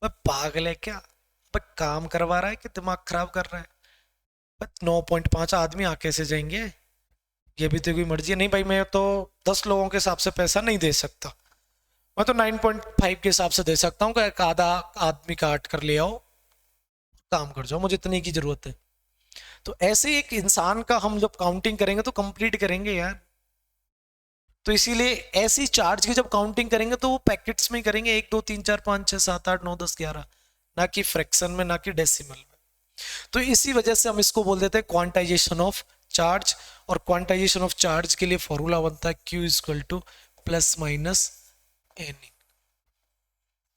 मैं पागल है क्या? भाई काम करवा रहा है कि दिमाग खराब कर रहा है? 9.5 आदमी आ कैसे जाएंगे? ये भी तो कोई मर्जी है। नहीं भाई मैं तो 10 लोगों के हिसाब से पैसा नहीं दे सकता, मैं तो 9.5 के हिसाब से दे सकता हूँ कि एक आधा आदमी काट कर ले आओ, काम कर जाओ, मुझे इतने की जरूरत है। तो ऐसे एक इंसान का हम जब काउंटिंग करेंगे तो कंप्लीट करेंगे यार। तो इसीलिए ऐसी चार्ज की जब काउंटिंग करेंगे तो वो पैकेट्स में करेंगे, 1 2 3 4 5 6 7 8 9 10 11, ना कि फ्रैक्शन में, ना कि डेसिमल में। तो इसी वजह से हम इसको बोल देते हैं क्वांटाइजेशन ऑफ चार्ज। और क्वांटाइजेशन ऑफ चार्ज के लिए फॉर्मूला बनता है Q equal to +-NE,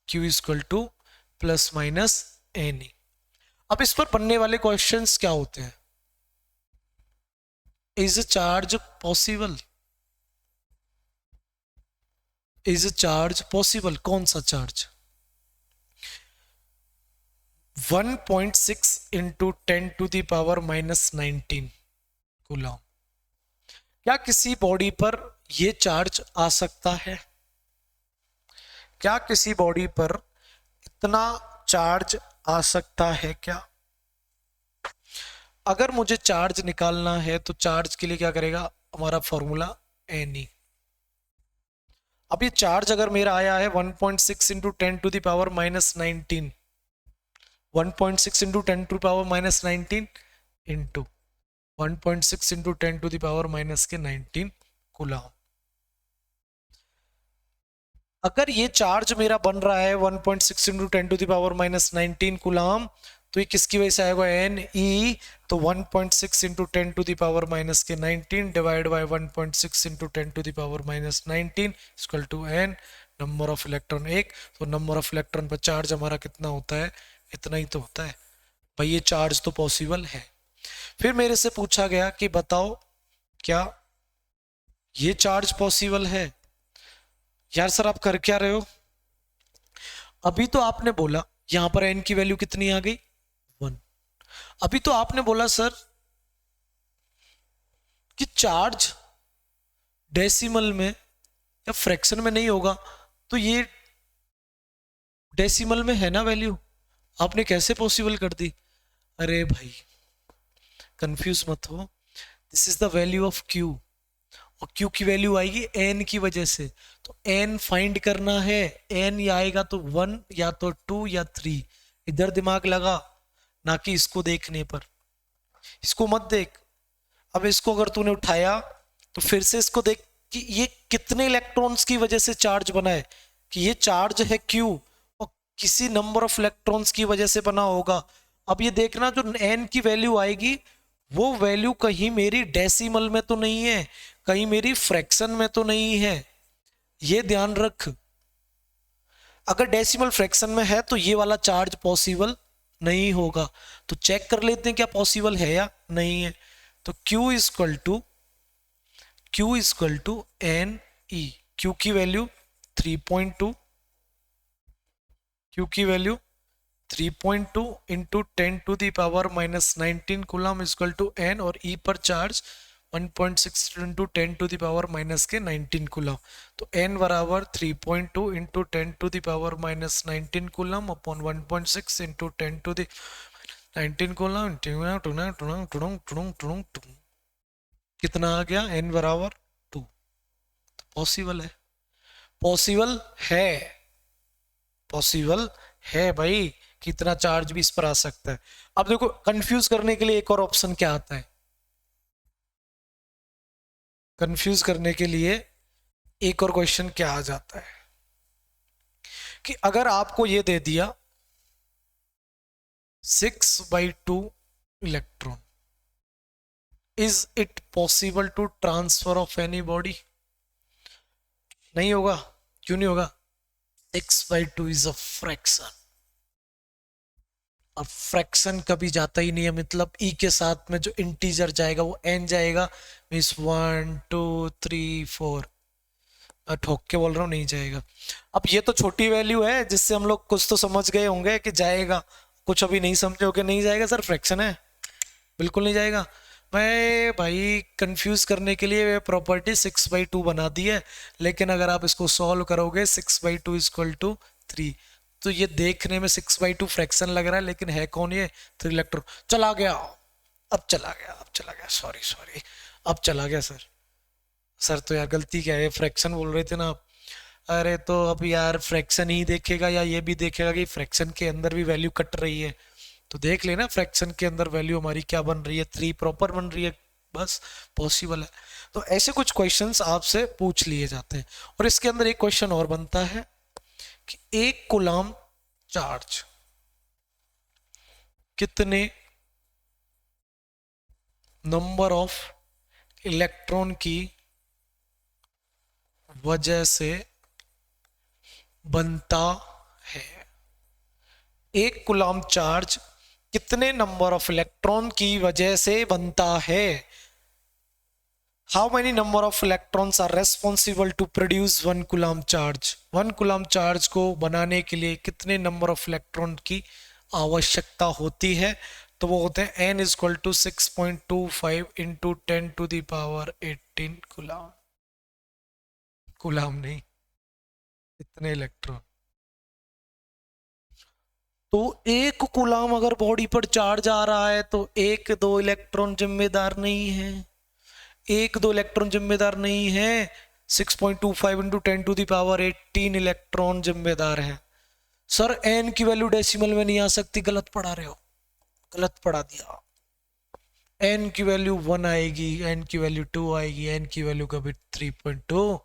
Q equal to +-NE। अब इस पर बनने वाले क्वेश्चंस क्या होते हैं? Is charge possible? Is charge possible? कौन सा चार्ज? 1.6 into 10⁻⁻19 coulomb. क्या किसी बॉडी पर यह चार्ज आ सकता है? क्या किसी बॉडी पर इतना चार्ज आ सकता है क्या? अगर मुझे चार्ज निकालना है तो चार्ज के लिए क्या करेगा हमारा फॉर्मूला एन ई। अब ये चार्ज अगर मेरा आया है 1.6 into ten to the power minus 19, 1.6 into ten to power minus 19 into 1.6 into ten to the power minus के 19 कूलम। अगर ये चार्ज मेरा बन रहा है 1.6 into ten to the power minus 19 coulomb, तो ये किसकी वजह से आएगा एन ई। तो 1.6 into ten to the power minus के 19 divide by 1.6 into ten to the power minus 19 equal to n number of electron एक। तो नंबर ऑफ इलेक्ट्रॉन पर चार्ज हमारा कितना होता है? इतना ही तो होता है भाई। ये चार्ज तो पॉसिबल है। फिर मेरे से पूछा गया कि बताओ क्या ये चार्ज पॉसिबल है? यार सर आप कर क्या रहे हो? अभी तो आपने बोला यहां पर एन की वैल्यू कितनी आ गई? 1। अभी तो आपने बोला सर कि चार्ज डेसिमल में या फ्रैक्शन में नहीं होगा, तो ये डेसिमल में है ना वैल्यू, आपने कैसे पॉसिबल कर दी? अरे भाई कंफ्यूज मत हो, this is the value of Q, और क्यू की वैल्यू आएगी एन की वजह से। तो एन फाइंड करना है, एन या आएगा तो 1 या तो 2 या 3। इधर दिमाग लगा, ना कि इसको देखने पर। इसको मत देख। अब इसको अगर तूने उठाया तो फिर से इसको देख कि ये कितने इलेक्ट्रॉन्स की वजह से चार्ज बना है, कि ये चार्ज है क्यू और किसी नंबर ऑफ इलेक्ट्रॉन्स की वजह से बना होगा। अब ये देखना जो एन की वैल्यू आएगी वो वैल्यू कहीं मेरी डेसिमल में तो नहीं है, कहीं मेरी फ्रैक्शन में तो नहीं है, ये ध्यान रख। अगर डेसिमल फ्रैक्शन में है तो ये वाला चार्ज पॉसिबल नहीं होगा। तो चेक कर लेते हैं क्या पॉसिबल है या नहीं है। तो Q equal to n e. Q की वैल्यू 3.2, क्यू की value 3.2 into ten to the power minus 19 coulomb equal to n, और ई पर charge 1.6 into ten to the power minus के 19 कूलम। तो एन बराबर 3.2 into ten to the power minus 19 coulomb upon 1.6 into ten to 19 coulomb. कितना आ गया? N बराबर 2। तो पॉसिबल है, पॉसिबल है, पॉसिबल है भाई, कितना चार्ज भी इस पर आ सकता है। अब देखो कंफ्यूज करने के लिए एक और ऑप्शन क्या आता है, कंफ्यूज करने के लिए एक और क्वेश्चन क्या आ जाता है कि अगर आपको ये दे दिया 6/2 electron, is it possible to transfer of any body? नहीं होगा। क्यों नहीं होगा? 6/2 इज अ फ्रैक्शन, अब फ्रैक्शन कभी जाता ही नहीं है, मतलब ई के साथ में जो इंटीजर जाएगा वो एन जाएगा, मीन्स 1 2 3 4, ठोक के बोल रहा हूँ नहीं जाएगा। अब ये तो छोटी वैल्यू है जिससे हम लोग कुछ तो समझ गए होंगे कि जाएगा, कुछ अभी नहीं समझे होगे नहीं जाएगा सर, फ्रैक्शन है बिल्कुल नहीं जाएगा। मैं भाई कंफ्यूज करने के लिए प्रॉपर्टी 6/2 बना दी है, लेकिन अगर आप इसको सॉल्व करोगे 6/2 इक्वल टू 3, तो ये देखने में 6/2 फ्रैक्शन लग रहा है, लेकिन है कौन ये? 3 इलेक्ट्रॉन। चला गया, अब चला गया, अब चला गया, सॉरी अब चला गया सर। सर तो यार गलती क्या है, फ्रैक्शन बोल रहे थे ना आप। अरे तो अब यार फ्रैक्शन ही देखेगा या ये भी देखेगा कि फ्रैक्शन के अंदर भी वैल्यू कट रही है? तो देख लेना फ्रैक्शन के अंदर वैल्यू हमारी क्या बन रही है, 3 प्रॉपर बन रही है, बस पॉसिबल है। तो ऐसे कुछ क्वेश्चंस आपसे पूछ लिए जाते हैं। और इसके अंदर एक क्वेश्चन और बनता है कि एक कूलम चार्ज कितने नंबर ऑफ इलेक्ट्रॉन की वजह से बनता है? एक कूलम चार्ज कितने नंबर ऑफ इलेक्ट्रॉन की वजह से बनता है? How many number of electrons are responsible to produce 1 coulomb charge? 1 coulomb charge को बनाने के लिए कितने नंबर ऑफ इलेक्ट्रॉन की आवश्यकता होती है? तो वो होते हैं n equal to 6.25 into 10 to the power 18 coulomb. Coulomb नहीं, इतने इलेक्ट्रॉन। तो एक कूलाम अगर बॉडी पर चार्ज आ रहा है तो एक दो इलेक्ट्रॉन जिम्मेदार नहीं है, एक दो इलेक्ट्रॉन जिम्मेदार नहीं है, 6.25 इंटू 10⁻18 इलेक्ट्रॉन जिम्मेदार है। सर एन की वैल्यू डेसिमल में नहीं आ सकती, गलत पढ़ा रहे हो, गलत पढ़ा दिया। एन की वैल्यू 1 आएगी, एन की वैल्यू 2 आएगी, एन की वैल्यू कभी 3.2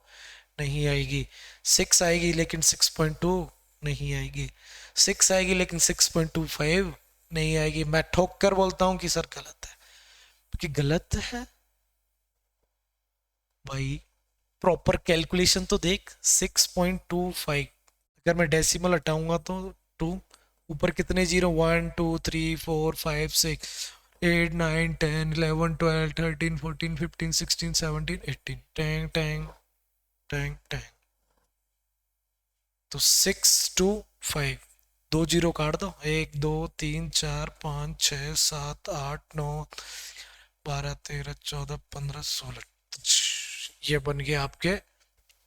नहीं आएगी, 6 आएगी लेकिन 6.2 नहीं आएगी, 6 आएगी लेकिन 6.25 नहीं आएगी। मैं ठोक कर बोलता हूं कि सर गलत है, क्योंकि गलत है भाई। प्रॉपर कैलकुलेशन तो देख, 6.25 अगर मैं डेसिमल हटाऊंगा तो 2, ऊपर कितने zero, 1 2 3 4 5 6 8 9 10 11 12 13 14 15 16 17 18 Tang Tang Tang Tang. तो 6 2 5, 2 जीरो काट दो, 1 2 3 4 5 6 7 8 9 12 13 14 15 16, ये बन गया आपके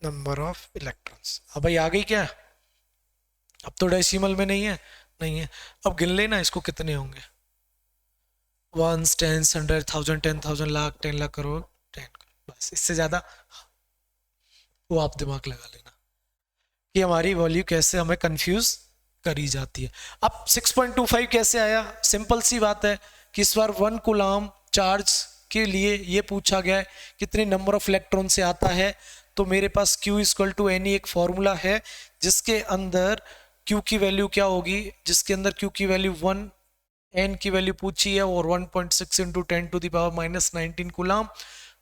नंबर ऑफ इलेक्ट्रॉन्स। अब भाई आ गई क्या? अब तो डेसिमल में नहीं है, नहीं है। अब गिन लेना इसको कितने होंगे, 1 10 100 1000 10,000 लाख 10 लाख करोड़ 10, बस इससे ज्यादा वो आप दिमाग लगा लेना कि हमारी वैल्यू कैसे हमें कंफ्यूज करी जाती है। अब 6.25 कैसे आया? सिंपल सी बात है कि इस बार 1 कूलाम चार्ज के लिए ये पूछा गया है कितने नंबर ऑफ इलेक्ट्रॉन से आता है, तो मेरे पास Q इक्वल टू एनी एक फॉर्मूला है जिसके अंदर Q की वैल्यू क्या होगी, जिसके अंदर Q की वैल्यू 1, N की वैल्यू पूछी है और 1.6 इंटू 10⁻⁻19 कूलाम।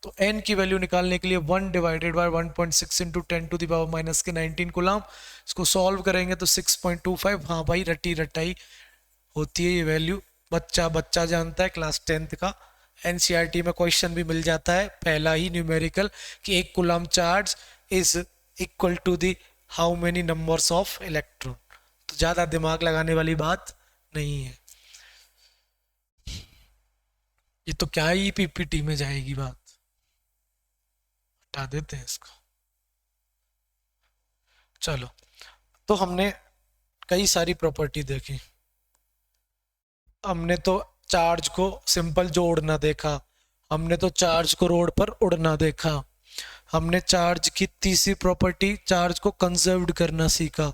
तो N की वैल्यू निकालने के लिए 1 डिवाइडेड बाय 1.6 इंटू 10⁻⁻19 कूलाम, इसको सॉल्व करेंगे तो 6.25। हाँ भाई रटी रटाई होती है ये वैल्यू, बच्चा बच्चा जानता है, क्लास 10th का। एनसीईआरटी में क्वेश्चन भी मिल जाता है, पहला ही न्यूमेरिकल कि एक coulomb charge is equal to the how many numbers of electron. तो ज्यादा दिमाग लगाने वाली बात नहीं है, ये तो क्या ही पीपीटी में जाएगी बात, हटा देते हैं इसको। चलो, तो हमने कई सारी प्रॉपर्टी देखी, हमने तो चार्ज को सिंपल जोड़ना देखा, हमने तो चार्ज को रोड पर उड़ना देखा, हमने चार्ज की तीसरी प्रॉपर्टी चार्ज को कंजर्व्ड करना सीखा,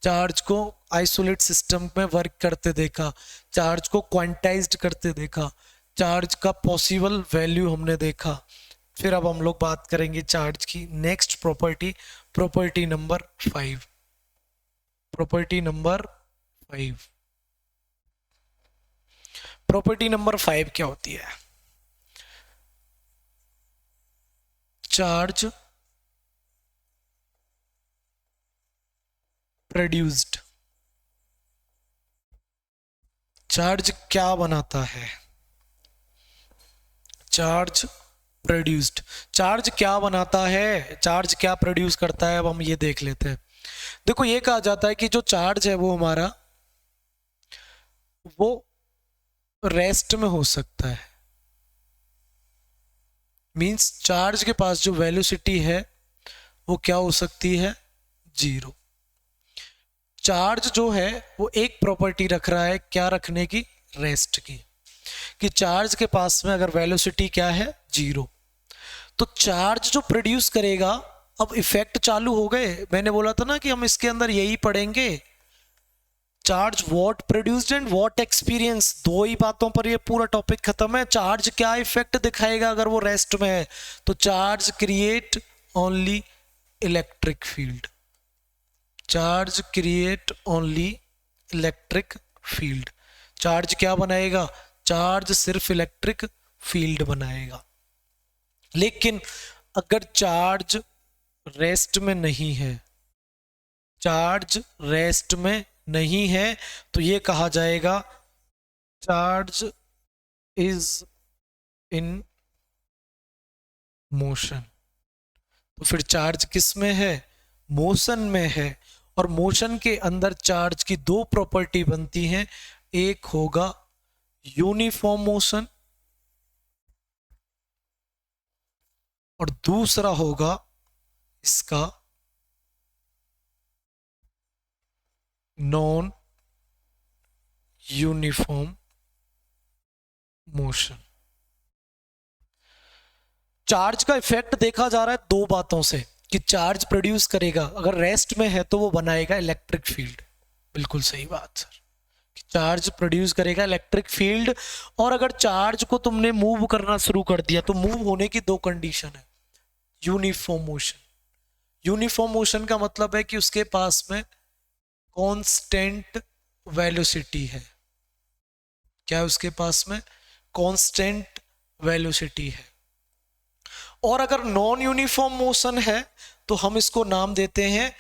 चार्ज को आइसोलेट सिस्टम में वर्क करते देखा, चार्ज को क्वांटाइज्ड करते देखा, चार्ज का पॉसिबल वैल्यू हमने देखा। फिर अब हम लोग बात करेंगे चार्ज की next property, property number 5। Property number 5, property number 5 क्या होती है? चार्ज प्रोड्यूस्ड, चार्ज क्या बनाता है? चार्ज प्रोड्यूस्ड, चार्ज क्या बनाता है, चार्ज क्या प्रोड्यूस करता है, अब हम ये देख लेते हैं। देखो ये कहा जाता है कि जो चार्ज है वो हमारा वो रेस्ट में हो सकता है, मींस चार्ज के पास जो वेलोसिटी है वो क्या हो सकती है, 0। चार्ज जो है वो एक प्रॉपर्टी रख रहा है, क्या रखने की, रेस्ट की, कि चार्ज के पास में अगर वेलोसिटी क्या है, 0, तो चार्ज जो प्रोड्यूस करेगा, अब इफेक्ट चालू हो गए। मैंने बोला था ना कि हम इसके अंदर यही पढ़ेंगे, charge what produced and what experience, दो ही बातों पर ये पूरा टॉपिक खत्म है। चार्ज क्या इफेक्ट दिखाएगा अगर वो रेस्ट में है, तो charge create only electric field, charge create only electric field. Charge क्या बनाएगा, चार्ज सिर्फ इलेक्ट्रिक फील्ड बनाएगा। लेकिन अगर चार्ज रेस्ट में नहीं है, चार्ज रेस्ट में नहीं है, तो ये कहा जाएगा चार्ज इज इन मोशन। तो फिर चार्ज किस में है, मोशन में है, और मोशन के अंदर चार्ज की दो प्रॉपर्टी बनती हैं, एक होगा यूनिफॉर्म मोशन और दूसरा होगा इसका नॉन यूनिफॉर्म मोशन। चार्ज का इफेक्ट देखा जा रहा है दो बातों से, कि चार्ज प्रोड्यूस करेगा, अगर रेस्ट में है तो वो बनाएगा इलेक्ट्रिक फील्ड। बिल्कुल सही बात सर, कि चार्ज प्रोड्यूस करेगा इलेक्ट्रिक फील्ड। और अगर चार्ज को तुमने मूव करना शुरू कर दिया तो मूव होने की दो कंडीशन है, यूनिफॉर्म मोशन। यूनिफॉर्म मोशन का मतलब है कि उसके पास में कांस्टेंट वेलोसिटी है। क्या है उसके पास में? कांस्टेंट वेलोसिटी है। और अगर नॉन यूनिफॉर्म मोशन है तो हम इसको नाम देते हैं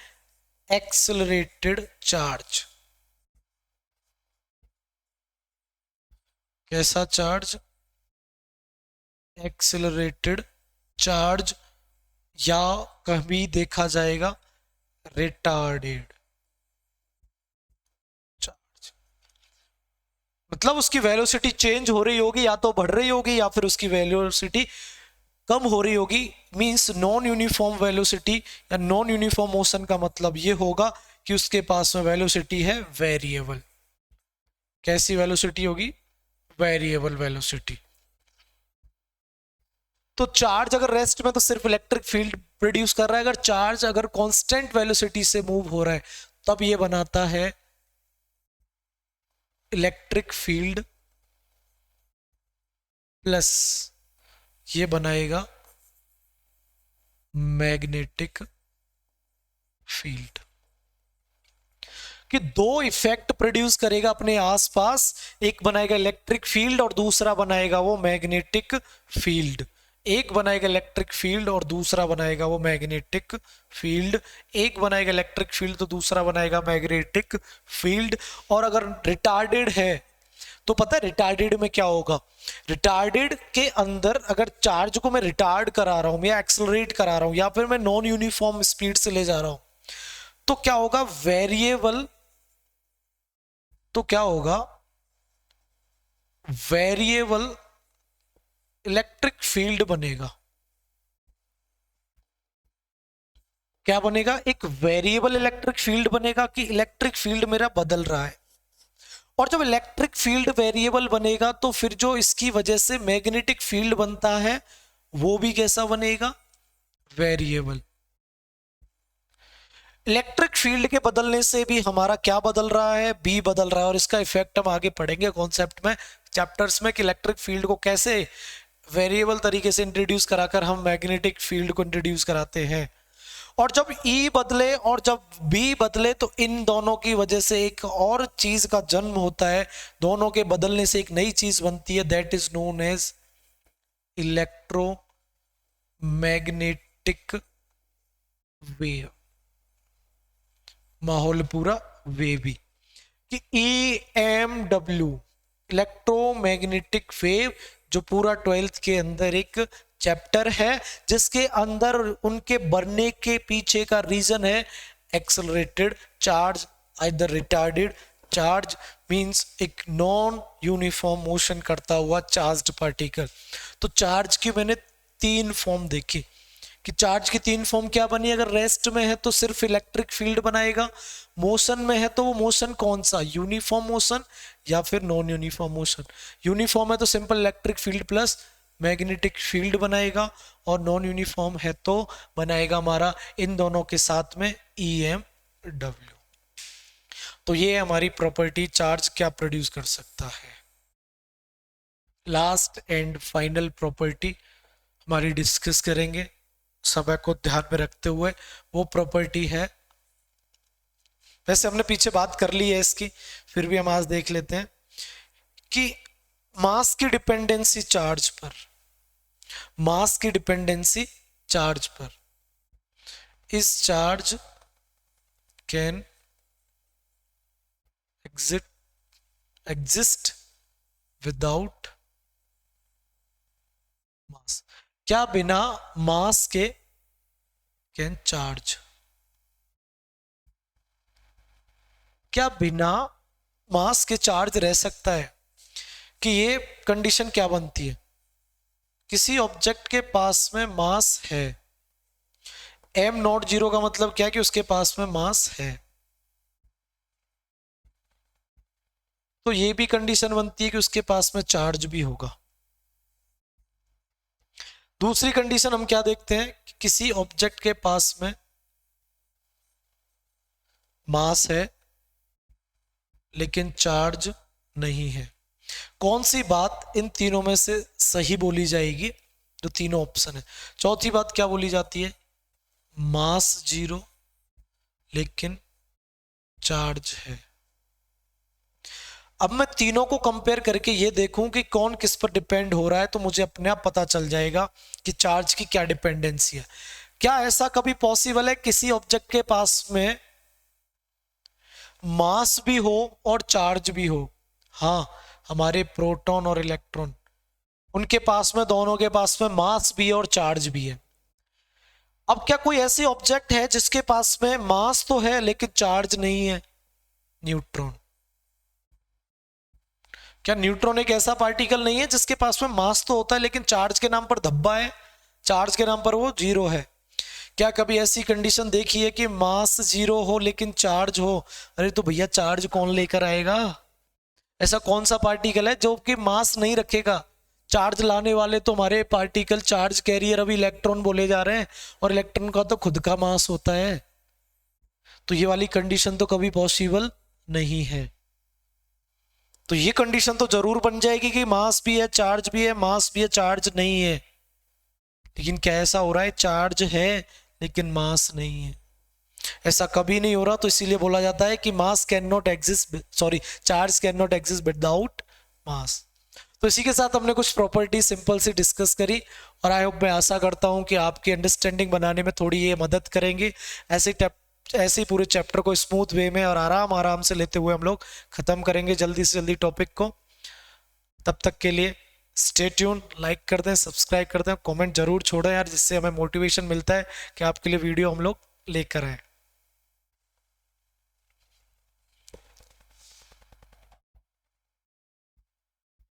एक्सेलरेटेड चार्ज। कैसा चार्ज? एक्सेलरेटेड चार्ज, या कभी देखा जाएगा रिटार्डेड चार्ज। मतलब उसकी वेलोसिटी चेंज हो रही होगी, या तो बढ़ रही होगी या फिर उसकी वेलोसिटी कम हो रही होगी। मींस नॉन यूनिफॉर्म वेलोसिटी या नॉन यूनिफॉर्म मोशन का मतलब ये होगा कि उसके पास में वेलोसिटी है वेरिएबल। कैसी वेलोसिटी होगी? Variable velocity. तो चार्ज अगर रेस्ट में तो सिर्फ इलेक्ट्रिक फील्ड प्रोड्यूस कर रहा है। अगर चार्ज अगर कांस्टेंट वेलोसिटी से मूव हो रहा है तब ये बनाता है इलेक्ट्रिक फील्ड, प्लस ये बनाएगा मैग्नेटिक फील्ड। कि दो इफेक्ट प्रोड्यूस करेगा अपने आसपास, एक बनाएगा इलेक्ट्रिक फील्ड और दूसरा बनाएगा वो मैग्नेटिक फील्ड। एक बनाएगा इलेक्ट्रिक फील्ड और दूसरा बनाएगा वो मैग्नेटिक फील्ड। एक बनाएगा इलेक्ट्रिक फील्ड तो दूसरा बनाएगा मैग्नेटिक फील्ड। और अगर रिटार्डेड है तो पता है रिटार्डेड में क्या होगा? रिटार्डेड के अंदर अगर चार्ज को मैं रिटार्ड करा रहा हूं या एक्सेलरेट करा रहा हूं या फिर मैं नॉन यूनिफॉर्म स्पीड से ले जा रहा हूं तो क्या होगा? वेरिएबल, तो क्या होगा? वेरिएबल इलेक्ट्रिक फील्ड बनेगा। क्या बनेगा? एक वेरिएबल इलेक्ट्रिक फील्ड बनेगा कि इलेक्ट्रिक फील्ड मेरा बदल रहा है। और जब इलेक्ट्रिक फील्ड वेरिएबल बनेगा तो फिर जो इसकी वजह से मैग्नेटिक फील्ड बनता है वो भी कैसा बनेगा? वेरिएबल। इलेक्ट्रिक फील्ड के बदलने से भी हमारा क्या बदल रहा है? बी बदल रहा है। और इसका इफेक्ट हम आगे पढ़ेंगे कॉन्सेप्ट में, चैप्टर्स में, कि इलेक्ट्रिक फील्ड को कैसे वेरिएबल तरीके से इंट्रोड्यूस कराकर हम मैग्नेटिक फील्ड को इंट्रोड्यूस कराते हैं। और जब ई बदले और जब बी बदले तो इन दोनों की वजह से एक और चीज का जन्म होता है। दोनों के बदलने से एक नई चीज बनती है, that is known as electromagnetic wave. माहौल पूरा वेवी, कि EMW इलेक्ट्रोमैग्नेटिक वेव, जो पूरा 12th के अंदर एक चैप्टर है जिसके अंदर उनके बनने के पीछे का रीजन है accelerated charge, either retarded charge, means एक नॉन यूनिफॉर्म मोशन करता हुआ चार्ज्ड पार्टिकल। तो चार्ज की मैंने तीन फॉर्म देखी कि चार्ज की तीन फॉर्म क्या बनी। अगर रेस्ट में है तो सिर्फ इलेक्ट्रिक फील्ड बनाएगा, मोशन में है तो वो मोशन कौन सा? यूनिफॉर्म मोशन या फिर नॉन यूनिफॉर्म मोशन। यूनिफॉर्म है तो simple electric field plus magnetic field बनाएगा, और नॉन यूनिफॉर्म है तो बनाएगा हमारा इन दोनों के साथ में EMW। तो ये हमारी प्रॉपर्टी, चार्ज क्या प्रोड्यूस कर सकता है। लास्ट एंड फाइनल प्रॉपर्टी हमारी डिस्कस करेंगे समय को ध्यान में रखते हुए, वो प्रॉपर्टी है, वैसे हमने पीछे बात कर ली है इसकी, फिर भी हम आज देख लेते हैं, कि मास की डिपेंडेंसी चार्ज पर, मास की डिपेंडेंसी चार्ज पर, इस चार्ज कैन एग्जिस्ट विदाउट मास। क्या बिना मास के कैन चार्ज, क्या बिना मास के चार्ज रह सकता है? कि ये कंडीशन क्या बनती है? किसी ऑब्जेक्ट के पास में मास है, m0 का मतलब क्या है? कि उसके पास में मास है। तो ये भी कंडीशन बनती है कि उसके पास में चार्ज भी होगा। दूसरी कंडीशन हम क्या देखते हैं कि किसी ऑब्जेक्ट के पास में मास है लेकिन चार्ज नहीं है। कौन सी बात इन तीनों में से सही बोली जाएगी? जो तीनों ऑप्शन है। चौथी बात क्या बोली जाती है? मास 0 लेकिन चार्ज है। अब मैं तीनों को कंपेयर करके ये देखूं कि कौन किस पर डिपेंड हो रहा है, तो मुझे अपने आप पता चल जाएगा कि चार्ज की क्या डिपेंडेंसी है। क्या ऐसा कभी पॉसिबल है किसी ऑब्जेक्ट के पास में मास भी हो और चार्ज भी हो? हाँ, हमारे प्रोटॉन और इलेक्ट्रॉन, उनके पास में, दोनों के पास में मास भी है और चार्ज भी है। अब क्या कोई ऐसी ऑब्जेक्ट है जिसके पास में मास तो है लेकिन चार्ज नहीं है? न्यूट्रॉन। क्या न्यूट्रॉन एक ऐसा पार्टिकल नहीं है जिसके पास में मास तो होता है लेकिन चार्ज के नाम पर धब्बा है, चार्ज के नाम पर वो 0 है? क्या कभी ऐसी कंडीशन देखी है कि मास 0 हो लेकिन चार्ज हो? अरे तो भैया चार्ज कौन लेकर आएगा? ऐसा कौन सा पार्टिकल है जो कि मास नहीं रखेगा? चार्ज लाने वाले तो हमारे पार्टिकल चार्ज कैरियर अभी इलेक्ट्रॉन बोले जा रहे हैं, और इलेक्ट्रॉन का तो खुद का मास होता है। तो ये वाली कंडीशन तो कभी पॉसिबल नहीं है। तो ये कंडीशन तो जरूर बन जाएगी कि मास भी है चार्ज भी है, मास भी है चार्ज नहीं है। लेकिन क्या ऐसा हो रहा है? चार्ज है लेकिन मास नहीं है। ऐसा कभी नहीं हो रहा, तो इसीलिए बोला जाता है कि mass can not exist, sorry, charge can not exist without mass. तो इसी के साथ हमने कुछ प्रॉपर्टी सिंपल सी डिस्कस करी, और आई होप, मैं आशा करता हूं कि आपकी अंडरस्टैंडिंग बनाने में थोड़ी ये मदद करेंगे। ऐसे ही पूरे चैप्टर को स्मूथ वे में और आराम से लेते हुए हम लोग खत्म करेंगे जल्दी से जल्दी टॉपिक को। तब तक के लिए स्टे ट्यून, लाइक कर दें, सब्सक्राइब कर दें, कमेंट जरूर छोड़ें यार, जिससे हमें मोटिवेशन मिलता है कि आपके लिए वीडियो हम लोग लेकर आए।